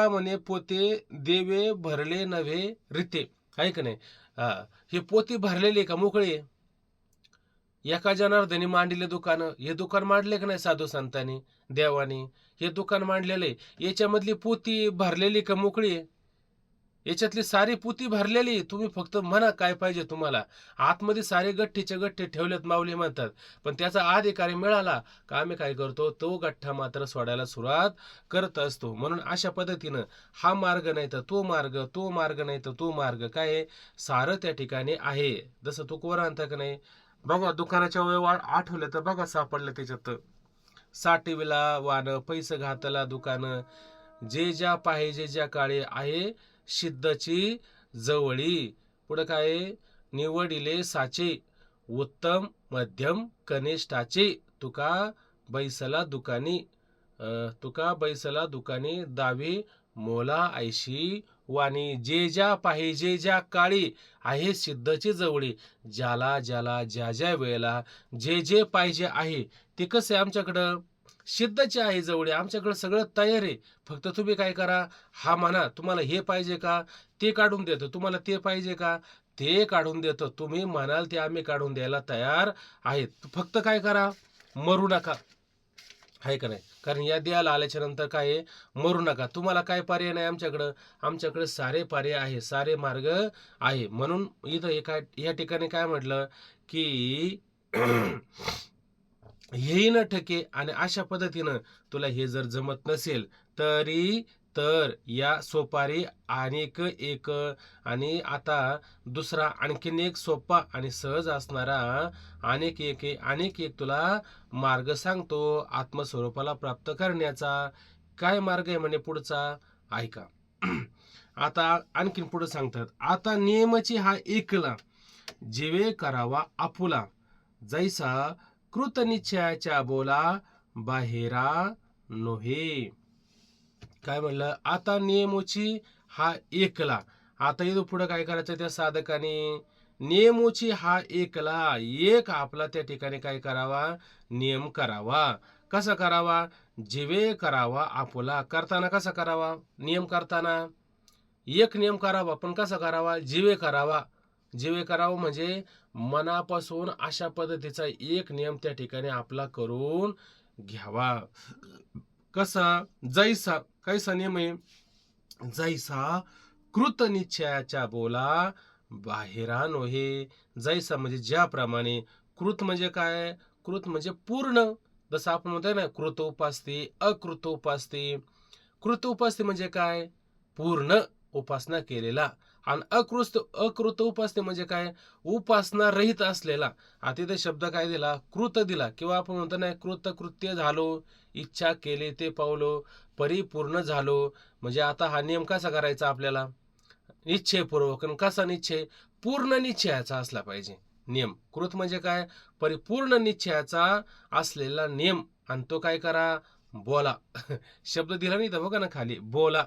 म्हणे पोते देवे भरले नव्हे रीते, आहे का नाही. हे पोती भरलेली का मोकळी आहे? एका जनार्दनी मांडले दुकानं, हे दुकान मांडले का नाही साधू संतांनी देवानी? हे दुकान मांडलेले, याच्यामधली पोती भरलेली का मोकळी आहे? याच्यातली सारी पोती भरलेली. तुम्ही फक्त म्हणा काय पाहिजे तुम्हाला. आतमध्ये सारे गठ्ठेचे गठ्ठे ठेवलेत माऊली म्हणतात, पण त्याचा अधिकारी मिळाला का आम्ही काय करतो, तो गठ्ठा मात्र सोडायला सुरुवात करत असतो. म्हणून अशा पद्धतीनं हा मार्ग नाही तर तो मार्ग, तो मार्ग नाही तर तो मार्ग, काय सारं त्या ठिकाणी आहे. जसं तू कोरा आणता का नाही बघा, दुकानाच्या वेळ आठवलं तर बघा सापडलं त्याच्यात, साठविला वान पैसे घातला दुकान, जे ज्या पाहिजे ज्या काळी आहे सिद्धची जवळी. पुढे काय निवडिले साचे, उत्तम मध्यम कनिष्ठाचे, तुका बैसला दुकानी दावी मोला ऐशी वाणी. जे ज्या पाहिजे ज्या काळी आहे सिद्धची जवळी. ज्याला ज्या ज्या वेळेला जे पाहिजे आहे ते कसं आहे आमच्याकडं सिद्धचे आहे जवळ, आमच्याकडे सगळं तयार आहे. फक्त तुम्ही काय करा, हा म्हणा तुम्हाला हे पाहिजे का, ते काढून देतो. तुम्हाला ते पाहिजे का, ते काढून देतो. तुम्ही म्हणाल ते आम्ही काढून द्यायला तयार आहेत. फक्त काय करा, मरू नका. आहे का नाही? कारण या देहाला आल्याच्या नंतर काय आहे, मरू नका. तुम्हाला काय पर्याय नाही आमच्याकडं. आमच्याकडे सारे पर्याय आहे, सारे मार्ग आहे. म्हणून इथं या ठिकाणी काय म्हटलं की हेही न ठके आणि अशा पद्धतीनं तुला हे जर जमत नसेल तर या सोपारी अनेक एक आणि आता दुसरा आणखीन एक सोपा आणि सहज असणारा अनेक एक तुला मार्ग सांगतो आत्मस्वरूपाला प्राप्त करण्याचा. काय मार्ग आहे म्हणे पुढचा, ऐका. आता आणखीन पुढे सांगतात, आता नियमची हा एकला जीवे करावा आपुला जैसा कृतनिश्चयाच्या बोला बाहेरा नोहे. काय म्हणलं, आता नियमोची हा एकला. आता इथं पुढे काय करायचं त्या साधकाने, नियमोची हा एकला एक आपला त्या ठिकाणी काय करावा, नियम करावा. कसा करावा, जीवे करावा आपुला. करताना कसा करावा, नियम करताना एक नियम करावा, पण कसा करावा, जीवे करावा. जीवे करावा म्हणजे मनापासून अशा पद्धतीचा एक नियम त्या ठिकाणी आपला करून घ्यावा. कसा, जैसा, कैसा नियम आहे, जैसा कृत निश्चयाच्या बोला बाहेरा नोहे. जैसा म्हणजे ज्याप्रमाणे, कृत म्हणजे काय, कृत म्हणजे पूर्ण. जसं आपण म्हणतोय ना, कृत उपासते, अकृत उपासते. कृत उपासते म्हणजे काय, पूर्ण उपासना केलेला. आणि अकृत उपासते म्हणजे काय, उपासना रहित असलेला. आता इथे शब्द काय दिला, कृत दिला. किंवा आपण म्हणतो ना, कृतकृत्य झालो, इच्छा केले ते पावलो, परिपूर्ण झालो. म्हणजे आता हा नियम कसा करायचा आपल्याला, निश्चयपूर्वक. कसा निश्चय, पूर्ण निश्चयाचा असला पाहिजे नियम. कृत म्हणजे काय, परिपूर्ण निश्चयाचा असलेला नियम. आणि तो काय करा, बोला. शब्द दिला नाही तर बघा ना खाली, बोला.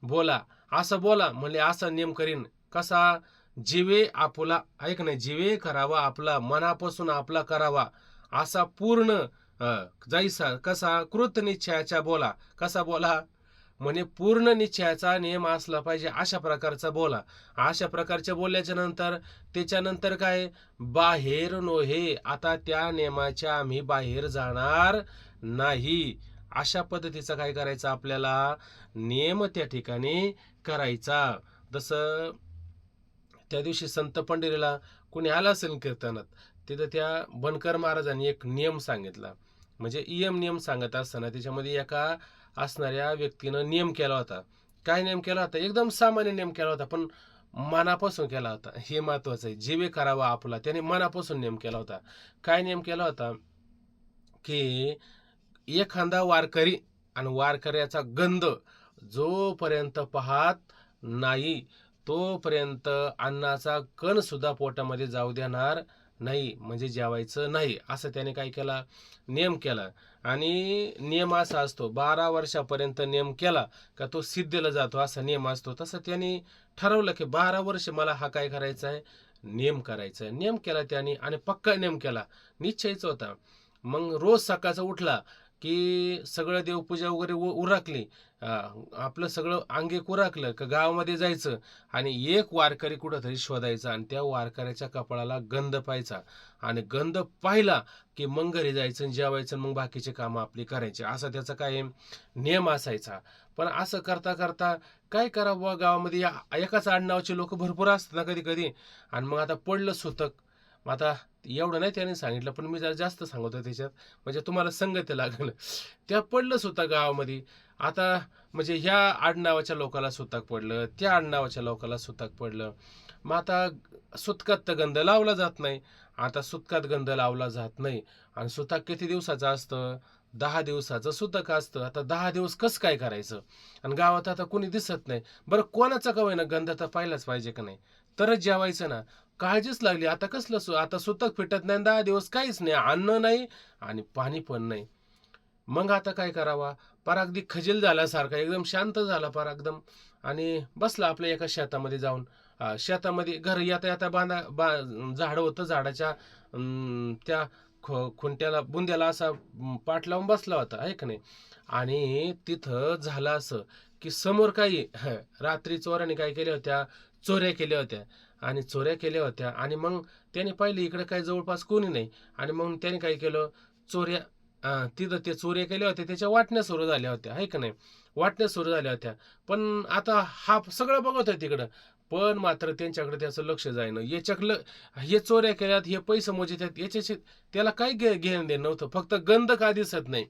बोला, असं बोला म्हणले असा नियम करीन. कसा, जीवे आपुला, ऐक नाही, जीवे करावा आपला, मनापासून आपला करावा असा पूर्ण जैसा, कसा, कृत निश्चयाच्या बोला. कसा बोला म्हणे, पूर्ण निश्चयाचा नियम असला पाहिजे अशा प्रकारचा बोला. अशा प्रकारच्या बोलल्याच्या नंतर त्याच्यानंतर काय, बाहेर नोहे. आता त्या नियमाच्या आम्ही बाहेर जाणार नाही. अशा पद्धतीचा काय करायचं आपल्याला, नियम त्या ठिकाणी करायचा. जसं त्या दिवशी संत पंढरीला कोणी आला असेल कीर्तनात, तिथं त्या बनकर महाराजांनी एक नियम सांगितला. म्हणजे नियम सांगत असताना त्याच्यामध्ये एका असणाऱ्या व्यक्तीनं नियम केला होता. काय नियम केला होता, एकदम सामान्य नियम केला होता, पण मनापासून केला होता. हे महत्वाचं आहे, जीवे करावा आपला, त्याने मनापासून नियम केला होता. काय नियम केला होता की एखादा वारकरी आणि वारकऱ्याचा गंध जोपर्यंत पाहत नाही तोपर्यंत अन्नाचा कण सुद्धा पोटामध्ये जाऊ देणार नाही, म्हणजे जेवायचं नाही. असं त्याने काय केला, नियम केला. आणि नियम असा असतो, 12 वर्षापर्यंत नियम केला का तो सिद्धीला जातो, असा नियम असतो. तसं त्यांनी ठरवलं की 12 वर्ष मला हा काय करायचा आहे, नियम करायचा आहे. नियम केला त्याने आणि पक्का नियम केला, निश्चयच होता. मग रोज सकाळचा उठला की सगळं देवपूजा वगैरे उरकली, आपलं सगळं अंगिक उरकलं का गावामध्ये जायचं आणि एक वारकरी कुठंतरी शोधायचा आणि त्या वारकऱ्याच्या कपाळाला गंध पाहायचा. आणि गंध पाहिला की मग घरी जायचं, जेवायचं, मग बाकीचे कामं आपली करायचे. असा त्याचा काय नियम असायचा. पण असं करता करता काय करावं, गावामध्ये एकाच आडनावाचे लोक भरपूर असतात ना कधी कधी. आणि मग आता पडलं सुतक. मग आता एवढं नाही त्याने सांगितलं, पण मी जरा जास्त सांगतो त्याच्यात, म्हणजे तुम्हाला संगती लागलं. त्या पडलंच होतं गावामध्ये. आता म्हणजे ह्या आडनावाच्या लोकाला सुतक पडलं, त्या आडनावाच्या लोकाला सुतक पडलं. मग आता सुतकात तर गंध लावला जात नाही. आता सुतकात गंध लावला जात नाही आणि सुतक किती दिवसाचं असतं, 10 दिवसाचं सुतक असतं. आता 10 दिवस कसं काय करायचं, आणि गावात आता कोणी दिसत नाही. बरं कोणाचा का होईना गंध तर पाहिलाच पाहिजे का नाही, तरच जेवायचं ना. काळजीच लागली. आता कसलं आता सुतक फिटत नाही, 10 दिवस काहीच नाही, अन्न नाही आणि पाणी पण नाही. मग आता काय करावा, पार अगदी खजील झाल्यासारखा एकदम शांत झाला पार एकदम. आणि बसला आपल्या एका शेतामध्ये जाऊन. शेतामध्ये घर येता येता झाड होतं, झाडाच्या त्या खुंट्याला बुंद्याला असा पाठ लावून बसला होता, आहे का नाही. आणि तिथं झालं असं की समोर काही रात्री चोराने काय केल्या होत्या, चोऱ्या केल्या होत्या. आणि चोऱ्या केल्या होत्या आणि मग त्याने पाहिलं इकडे काही जवळपास कोणी नाही. आणि मग त्याने काय केलं, चोऱ्या तिथं ते चोऱ्या केल्या होत्या, त्याच्या वाटण्या सुरू झाल्या होत्या, आहे का नाही? वाटण्या सुरू झाल्या होत्या. पण आता हा सगळं बघत आहे तिकडं, पण मात्र त्यांच्याकडे त्याचं लक्ष जाईना. याच्याकडलं हे चोऱ्या केल्यात, हे पैसे मोजतात, याच्याशी त्याला काही घेणं देणं नव्हतं. फक्त गंध का दिसत नाही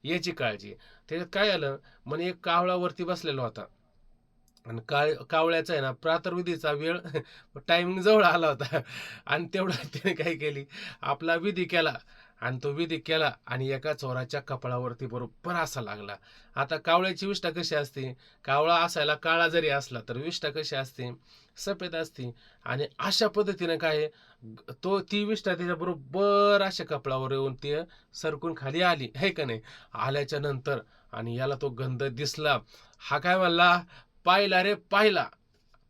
याची काळजी. त्याच्यात काय आलं, म्हणे एक कावळा वरती बसलेला होता आणि कावळ्याचा आहे ना प्रातर्विधीचा वेळ टायमिंग जवळ आला होता आणि तेवढं त्याने काय केली, आपला विधी केला आणि तो विधी केला आणि एका चोराच्या कपाळावरती बरोबर असा लागला. आता कावळ्याची विष्ठा कशी असते, कावळा असायला काळा जरी असला तर विष्ठा कशी असते, सफेद असते. आणि अशा पद्धतीने काय ती विष्ठा त्याच्या बरोबर अशा कपाळावर येऊन ते सरकून खाली आली, आहे का नाही? आल्याच्या नंतर आणि याला तो गंध दिसला. हा काय म्हणला, पाहिला रे पाहिला,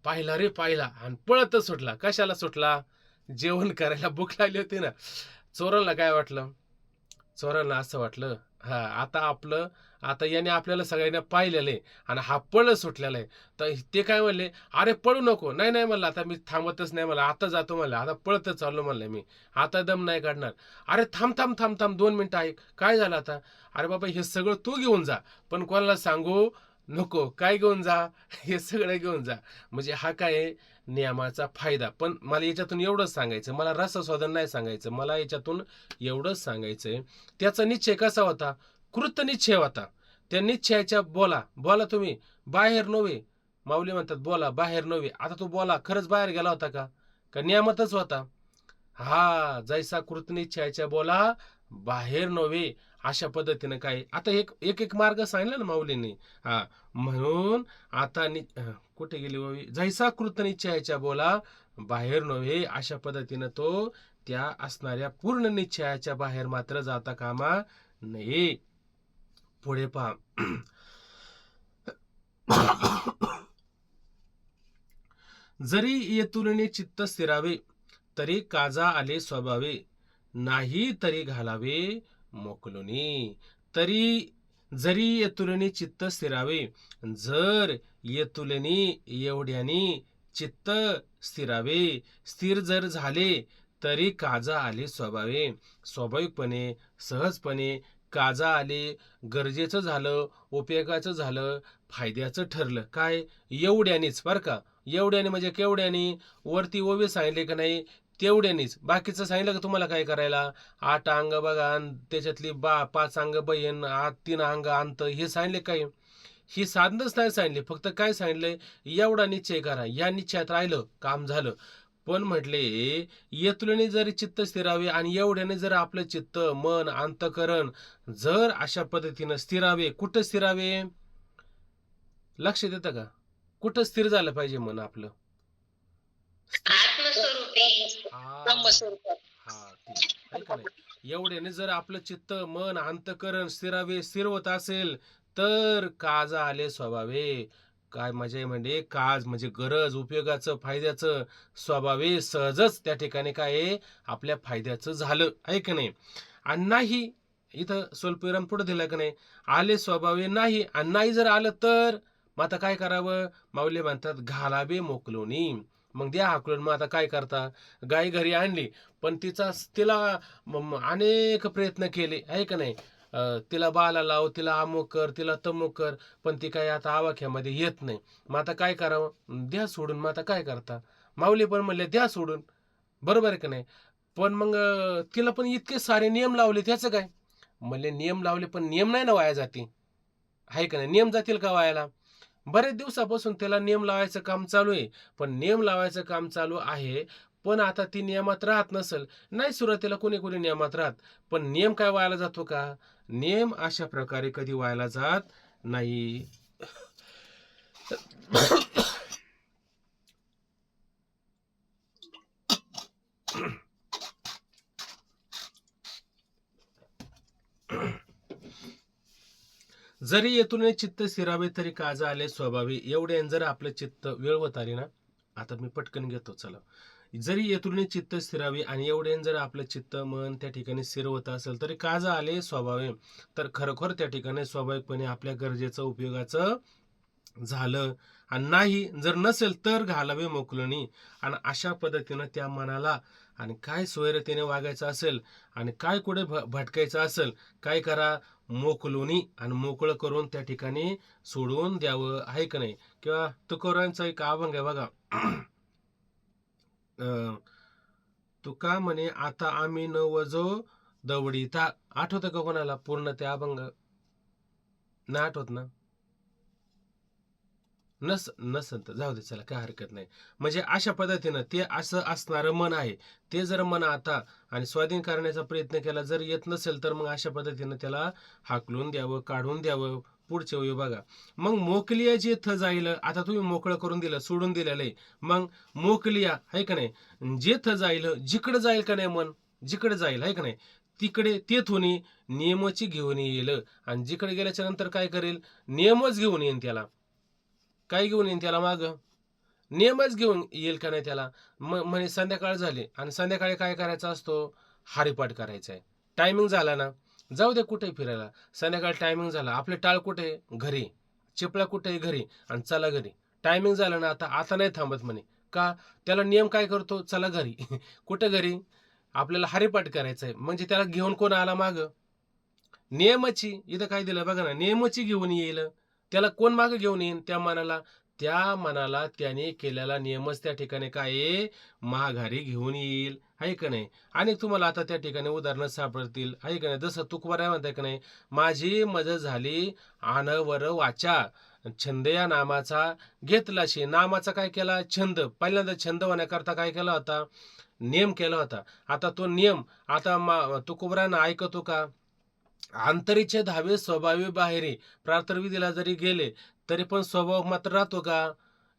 पाहिला रे पाहिला, आणि पळतच सुटला. कशाला सुटला? जेवण करायला भूक लागली होती ना. चोरांना काय वाटलं, चोरांना असं वाटलं, आता याने आपल्याला सगळ्यांना पाहिलेलं आहे आणि हा पळत सुटलेला आहे. तर ते काय म्हणले, अरे पळू नको. नाही नाही म्हणलं, आता मी थांबतच नाही, मला आता जातो म्हणलं, आता पळतच चाललो म्हणलं मी, आता दम नाही काढणार. अरे थांब थांब थांब थांब 2 मिनिटं ऐक, काय झालं आता? अरे बाबा हे सगळं तू घेऊन जा, पण कोणाला सांगू नको. काय घेऊन जा? हे सगळं घेऊन जा. म्हणजे हा काय आहे, नियमाचा फायदा. पण मला याच्यातून एवढंच सांगायचं, मला रसशोधन नाही सांगायचं, मला याच्यातून एवढंच सांगायचंय, त्याचा निश्चय कसा होता? कृत निश्चय होता. त्या निश्चयाच्या बोला बोला तुम्ही, बाहेर नव्हे. माऊली म्हणतात बोला बाहेर नव्हे. आता तो बोला खरंच बाहेर गेला होता का? का नियमातच होता? हा, जैसा कृतनिश्चयाच्या बोला बाहेर नव्हे. अशा पद्धतीने काय आता एक एक एक मार्ग सांगितला ना माऊलींनी. हा, म्हणून आता कुठे गेली बाबी, जैसा कृतनिश्चयाच्या बोला बाहेर नव्हे, अशा पद्धतीनं तो त्या असणाऱ्या पूर्ण निश्चयाच्या बाहेर मात्र जाता कामा नये. पुढे पहा. जरी येतुलने चित्त स्थिरावे, तरी काजा आले स्वभावे, नाही तरी घालावे मोकलुनी. जरी येतुलने चित्त स्थिरावे, जर येतुलने एवढ्याने चित्त स्थिरावे, स्थिर जर झाले, तरी काजा आले स्वभावे, स्वाभाविकपणे सहजपणे काजा आले, गरजेचं झालं, उपयोगाचं झालं, फायद्याचं ठरलं. काय? एवढ्यानेच बरं का. एवढ्याने म्हणजे केवढ्याने? वरती ओवी सांगितले का नाही तेवढ्यानेच. बाकीचं सांगितलं का तुम्हाला काय करायला? 8 अंग बघा, त्याच्यातली 5 अंग बहीण, 3 अंग अंत, हे सांगितले काय? ही साधनच नाही सांगितले. फक्त काय सांगितलंय, एवढा निश्चय करा. या निश्चयात राहिलं काम झालं. पण म्हटले येतुलने जरी चित्त स्थिरावे, आणि एवढ्याने जर आपलं चित्त मन अंतकरण जर अशा पद्धतीनं स्थिरावे. कुठं स्थिरावे? लक्ष देतं का? कुठं स्थिर झालं पाहिजे मन आपलं? आत्मस्वरूपी ब्रह्मस्वरूपात. हा, ठीक आहे का नाही? एवढ्याने जर आपलं चित्त मन अंतकरण स्थिरावे, स्थिर होत असेल, तर काज आले स्वभावे. काय मजा आहे, म्हणजे काज म्हणजे गरज, उपयोगाचं, फायद्याचं, स्वभावे सहजच त्या ठिकाणी काय आहे, आपल्या फायद्याचं झालं, आहे का नाही? आणि नाही, इथं स्वल्पविराम पुढे दिला का नाही, आले स्वभावे नाही, आणि नाही जर आलं तर मग आता काय करावं? माऊली म्हणतात घालावे मोकलोनी. मग द्या हाकलून. मग आता काय करता? गाय घरी आणली, पण तिला अनेक प्रयत्न केले, आहे का नाही? तिला बाला लाव, तिला अमुक कर, तिला तमुक कर, पण ती काय आता आवाक्यामध्ये येत नाही. मग आता काय करावं? द्या सोडून. मग आता काय करता? माऊली पण म्हणले द्या सोडून, बरोबर आहे का नाही? पण मग तिला पण इतके सारे नियम लावले, त्याचं काय? म्हणले नियम लावले, पण नियम नाही ना वाया जाते, आहे का नाही? नियम जातील का वायाला? बरेच दिवसापासून त्याला नियम लावायचं काम चालू आहे. पण नियम लावायचं काम चालू आहे, पण आता ती नियमात राहत नसेल. नाही, सुरुवातीला कोणी कोणी नियमात राहत, पण नियम काय वायाला जातो का? नियम अशा प्रकारे कधी वायाला जात नाही. जरी येतून चित्त स्थिरावे, तरी काज आले स्वभावी. एवढे जर आपलं चित्त वेळ होत आली ना, आता मी पटकन घेतो चला. जरी येतून चित्त स्थिरावे, आणि एवढे जर आपलं चित्त मन त्या ठिकाणी स्थिर होत असेल, तरी काज आले स्वभावे, तर खरोखर त्या ठिकाणी स्वाभाविकपणे आपल्या गरजेचं उपयोगाचं झालं. आणि नाही जर नसेल तर घालावे मोकलणी. आणि अशा पद्धतीनं त्या मनाला आणि काय सोयरतेने वागायचं असेल आणि काय कुठे भटकायचं असेल, काय करा, मोकलूनी आणि मोकळं करून त्या ठिकाणी सोडून द्यावं, आहे का नाही? किंवा तुकोरांचा एक अभंग आहे बघा. तुका म्हणे आता आम्ही नवजो दवडीता. आठवतं का कोणाला पूर्ण ते अभंग? ना आठवत ना? नसन तर जाऊ दे, चला काय हरकत नाही. म्हणजे अशा पद्धतीनं ते असं असणारं मन आहे. ते जर मन आता आणि स्वाधीन करण्याचा प्रयत्न केला, जर येत नसेल तर मग अशा पद्धतीनं त्याला हाकलून द्यावं, काढून द्यावं. पुढच्या वेळी बघा, मग मोकलिया जे थ जाईल, आता तुम्ही मोकळं करून दिलं, सोडून दिलेलं आहे. मग मोकलिया आहे का नाही, जे थ जाईल, जिकडे जाईल का नाही मन, जिकडे जाईल आहे का नाही, तिकडे तेथून नियमाची घेऊन येईल. आणि जिकडे गेल्याच्या नंतर काय करेल, नियमच घेऊन येईन त्याला. काय घेऊन येईन त्याला माग, नियमच घेऊन येईल का नाही त्याला. म्हणे संध्याकाळ झाली आणि संध्याकाळी काय करायचा असतो, हरिपाठ करायचा आहे. टायमिंग झाला ना, जाऊ दे कुठे फिरायला, संध्याकाळ टायमिंग झाला, आपले टाळ कुठे, घरी, चिपळा कुठे, घरी, आणि चला घरी. टायमिंग झालं ना, आता आता नाही थांबत म्हणे. का, त्याला नियम काय करतो, चला घरी. कुठं घरी, आपल्याला हरिपाठ करायचा आहे. म्हणजे त्याला घेऊन कोण आला माग, नियमाची. इथं काय दिलं बघा ना, नियमाची घेऊन येईल. त्याला कोण मागे घेऊन येईल, त्या मनाला त्याने केलेला नियमच त्या ठिकाणी काय माघारी घेऊन येईल, आहे का नाही. आणि तुम्हाला आता त्या ठिकाणी उदाहरणं सापडतील, आहे का नाही. जसं तुकोबराय म्हणताय का नाही, माझी मज झाली आनवर वाचा, छंद या नामाचा घेतलाशी. नामाचा काय केला, छंद. पहिल्यांदा छंद होण्याकरता काय केला होता, नियम केला होता. आता तो नियम आता तुकोबरानं ऐकतो का, आंतरीचे धावे स्वभावी बाहेरी. प्रार्थविधीला जरी गेले तरी पण स्वभाव मात्र राहतो का,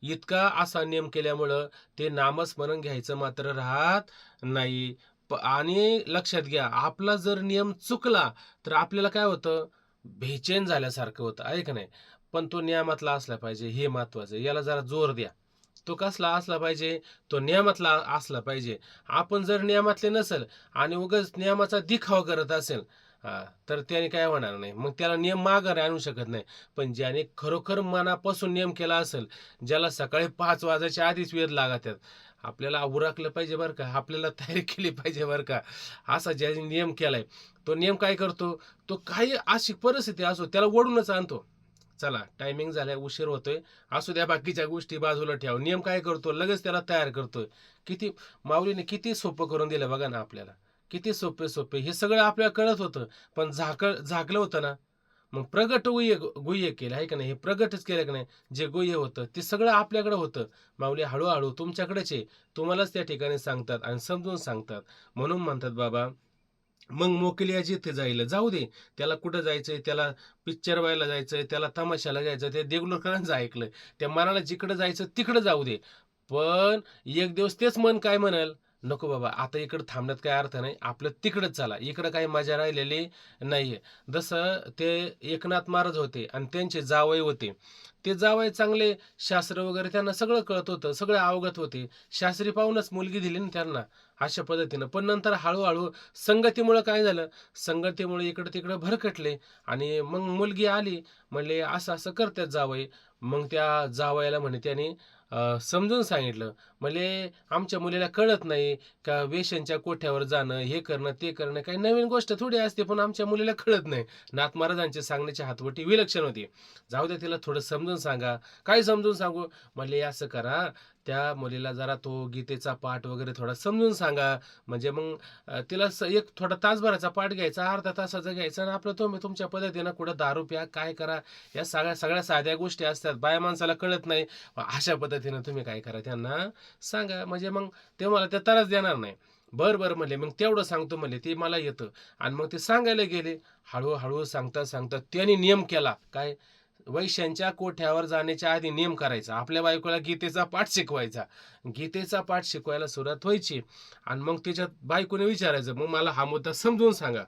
इतका असा नियम केल्यामुळं ते नामस्मरण घ्यायचं मात्र राहत नाही. आणि लक्षात घ्या, आपला जर नियम चुकला तर आपल्याला काय होतं, बेचैन झाल्यासारखं होतं, आहे का नाही. पण तो नियमातला असला पाहिजे, हे महत्वाचं. याला जरा जोर द्या. तो कसला असला पाहिजे, तो नियमातला असला पाहिजे. आपण जर नियमातले नसेल आणि उगाच नियमाचा दिखावा करत असेल, तर त्याने काय होणार नाही, मग त्याला नियम माघारी आणू शकत नाही. पण ज्याने खरोखर मनापासून नियम केला असेल, ज्याला सकाळी 5 वाजायच्या आधीच वेध लागतात, आपल्याला उरकलं पाहिजे बरं का, आपल्याला तयारी केली पाहिजे बरं का. असा ज्याने नियम केलाय, तो नियम काय करतो, तो काही अशी परिस्थिती असो त्याला ओढूनच आणतो. चला टायमिंग झालाय, उशीर होतोय, असू द्या, बाकीच्या गोष्टी बाजूला ठेवा. नियम काय करतो, लगेच त्याला तयार करतोय. किती माऊलीने किती सोपं करून दिलं बघा ना आपल्याला. किती सोपे सोपे हे सगळं आपल्याला कळत होतं, पण झाकलं होतं ना. मग प्रगट गुह्य केलं, आहे का नाही. हे प्रगटच केलं का नाही, जे गुह्य होतं ते सगळं आपल्याकडे होतं. माऊली हळूहळू तुमच्याकडेच आहे, तुम्हालाच त्या ठिकाणी सांगतात आणि समजून सांगतात. म्हणून म्हणतात बाबा, मग मोकलिया जिथे जाईल, जाऊ दे. त्याला कुठं जायचंय, त्याला पिक्चर व्हायला जायचंय, त्याला तमाशाला जायचं, ते देगलूरकरांचं ऐकलंय. त्या मनाला जिकडं जायचं तिकडं जाऊ दे. पण एक दिवस तेच मन काय म्हणेल, नको बाबा, आता इकडं थांबण्यात काय अर्थ नाही, आपलं तिकडंच चला, इकडं काही मजा राहिलेली नाहीये. जसं ते एकनाथ महाराज होते आणि त्यांचे जावई होते. ते जावई चांगले, शास्त्र वगैरे त्यांना सगळं कळत होतं, सगळे अवगत होते. शास्त्री पाहूनच मुलगी दिली ना त्यांना, अशा पद्धतीनं. पण नंतर हळूहळू संगतीमुळं काय झालं, संगतीमुळे इकडं तिकडं भरकटले आणि मग मुलगी आली. म्हणले असं असं करतात जावई. मग त्या जावयाला म्हणे त्याने समजून सांगितलं. म्हणले आमच्या मुलीला कळत नाही का, वेश्यांच्या कोठ्यावर जाणं, हे करणं ते करणं काही नवीन गोष्ट थोडी असते, पण आमच्या मुलीला कळत नाही. नाथ महाराजांचे सांगण्याची हातवटी विलक्षण होती. जाऊ द्या, तिला थोडं समजून सांगा. काय समजून सांगू, म्हणले असं करा, त्या मुलीला जरा तो गीतेचा पाठ वगैरे थोडा समजून सांगा. म्हणजे मग तिला एक थोडा तासभराचा पाठ घ्यायचा, अर्धा तासाचा घ्यायचा, आणि आपलं तुम्ही तुमच्या पद्धतीनं कुठं दारू प्या, काय करा, या सगळ्या सगळ्या साध्या गोष्टी असतात, बाया माणसाला कळत नाही. अशा पद्धतीनं तुम्ही काय करा, त्यांना सांगा. म्हणजे मग ते मला त्या त्रास देणार नाही. बरं बरं म्हणले, मग तेवढं सांगतो म्हणले, ते मला येतं. आणि मग ते सांगायला गेले. हळूहळू सांगता सांगता त्यांनी नियम केला. काय, वैश्यांच्या कोठ्यावर जाण्याच्या आधी नियम करायचा, आपल्या बायकोला गीतेचा पाठ शिकवायचा. गीतेचा पाठ शिकवायला सुरुवात व्हायची. आणि मग त्याच्यात बायकोने विचारायचं, मग मला हा मुद्दा समजून सांगा,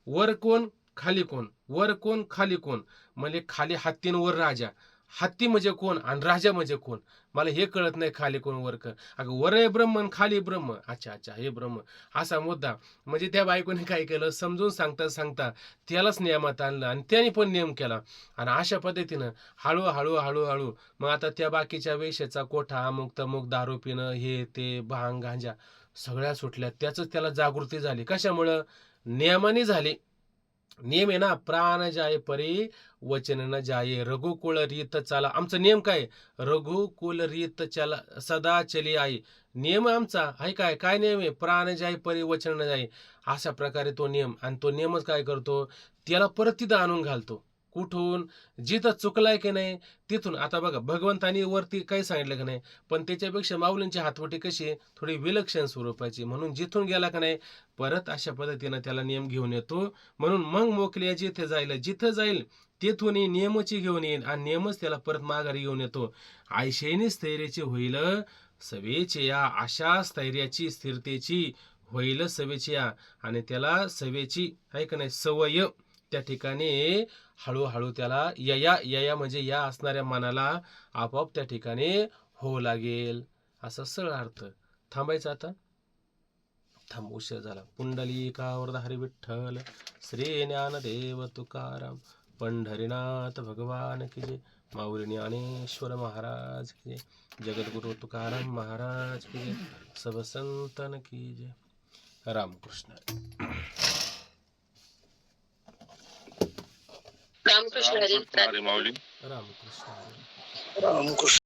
वर कोण खाली कोण, वर कोण खाली कोण. म्हणजे खाली हत्ती वर राजा. हत्ती म्हणजे कोण आणि राजा म्हणजे कोण, मला हे कळत नाही, खाली कोण वर कोण. अगं वर आहे ब्रह्म आणि खाली ब्रह्म, अच्छा अच्छा, हे ब्रह्म, असा मुद्दा. म्हणजे त्या बायकोने काय केलं, समजून सांगता सांगता त्यालाच नियमात आणलं आणि त्याने पण नियम केला. आणि अशा पद्धतीनं हळूहळू हळूहळू मग आता त्या बाकीच्या वेश्याचा कोठा, अमुक तमुक, दारू पिणं, हे ते भांग गांजा सगळ्या सुटल्या. त्याच त्याला जागृती झाली. कशामुळं? नियमाने झाली. नियम आहे ना, प्राण जाये परी वचन न जाये, रघुकुळ रीत चाला. आमचा नियम काय? रघुकुल रीत चला सदा चली आई. नियम आमचा आहे काय? काय नियम आहे? प्राण जाये परी वचन न जाये. अशा प्रकारे तो नियम, आणि तो नियमच काय करतो? त्याला परत तिथं आणून घालतो. कुठून? जिथं चुकलाय की नाही तिथून. आता बघा, भगवंतानी वरती काही सांगितलं की नाही, पण त्याच्यापेक्षा माऊलींची हातवटी कशी आहे? थोडी विलक्षण स्वरूपाची. म्हणून जिथून गेला का नाही परत अशा पद्धतीनं त्याला नियम घेऊन येतो. म्हणून मग मोकल्या जिथे जाईल, जिथं जाईल तेथून नियमची घेऊन येईल, आणि नियमच त्याला परत माघारी घेऊन येतो. आयशेनी स्थैर्याची होईल सवेचे या, अशा स्थैर्याची स्थिरतेची होईल सवेची या. आणि त्याला सवेची आहे का नाही सवय त्या ठिकाणी हळूहळू त्याला यया यया म्हणजे या असणाऱ्या मनाला आपोआप त्या ठिकाणी होऊ लागेल. असा सरळ अर्थ. थांबायचं आता. थांब, उशीर झाला. पुंडलिकावरद हरी विठ्ठल, श्री ज्ञानदेव तुकाराम, पंढरीनाथ भगवान की जय, माऊली ज्ञानेश्वर महाराज की जय, जगद्गुरु तुकाराम महाराज की जय, सब संतन की जय. रामकृष्ण. रामकृष्ण हरी. माऊली. रामकृष्ण. रामकृष्ण.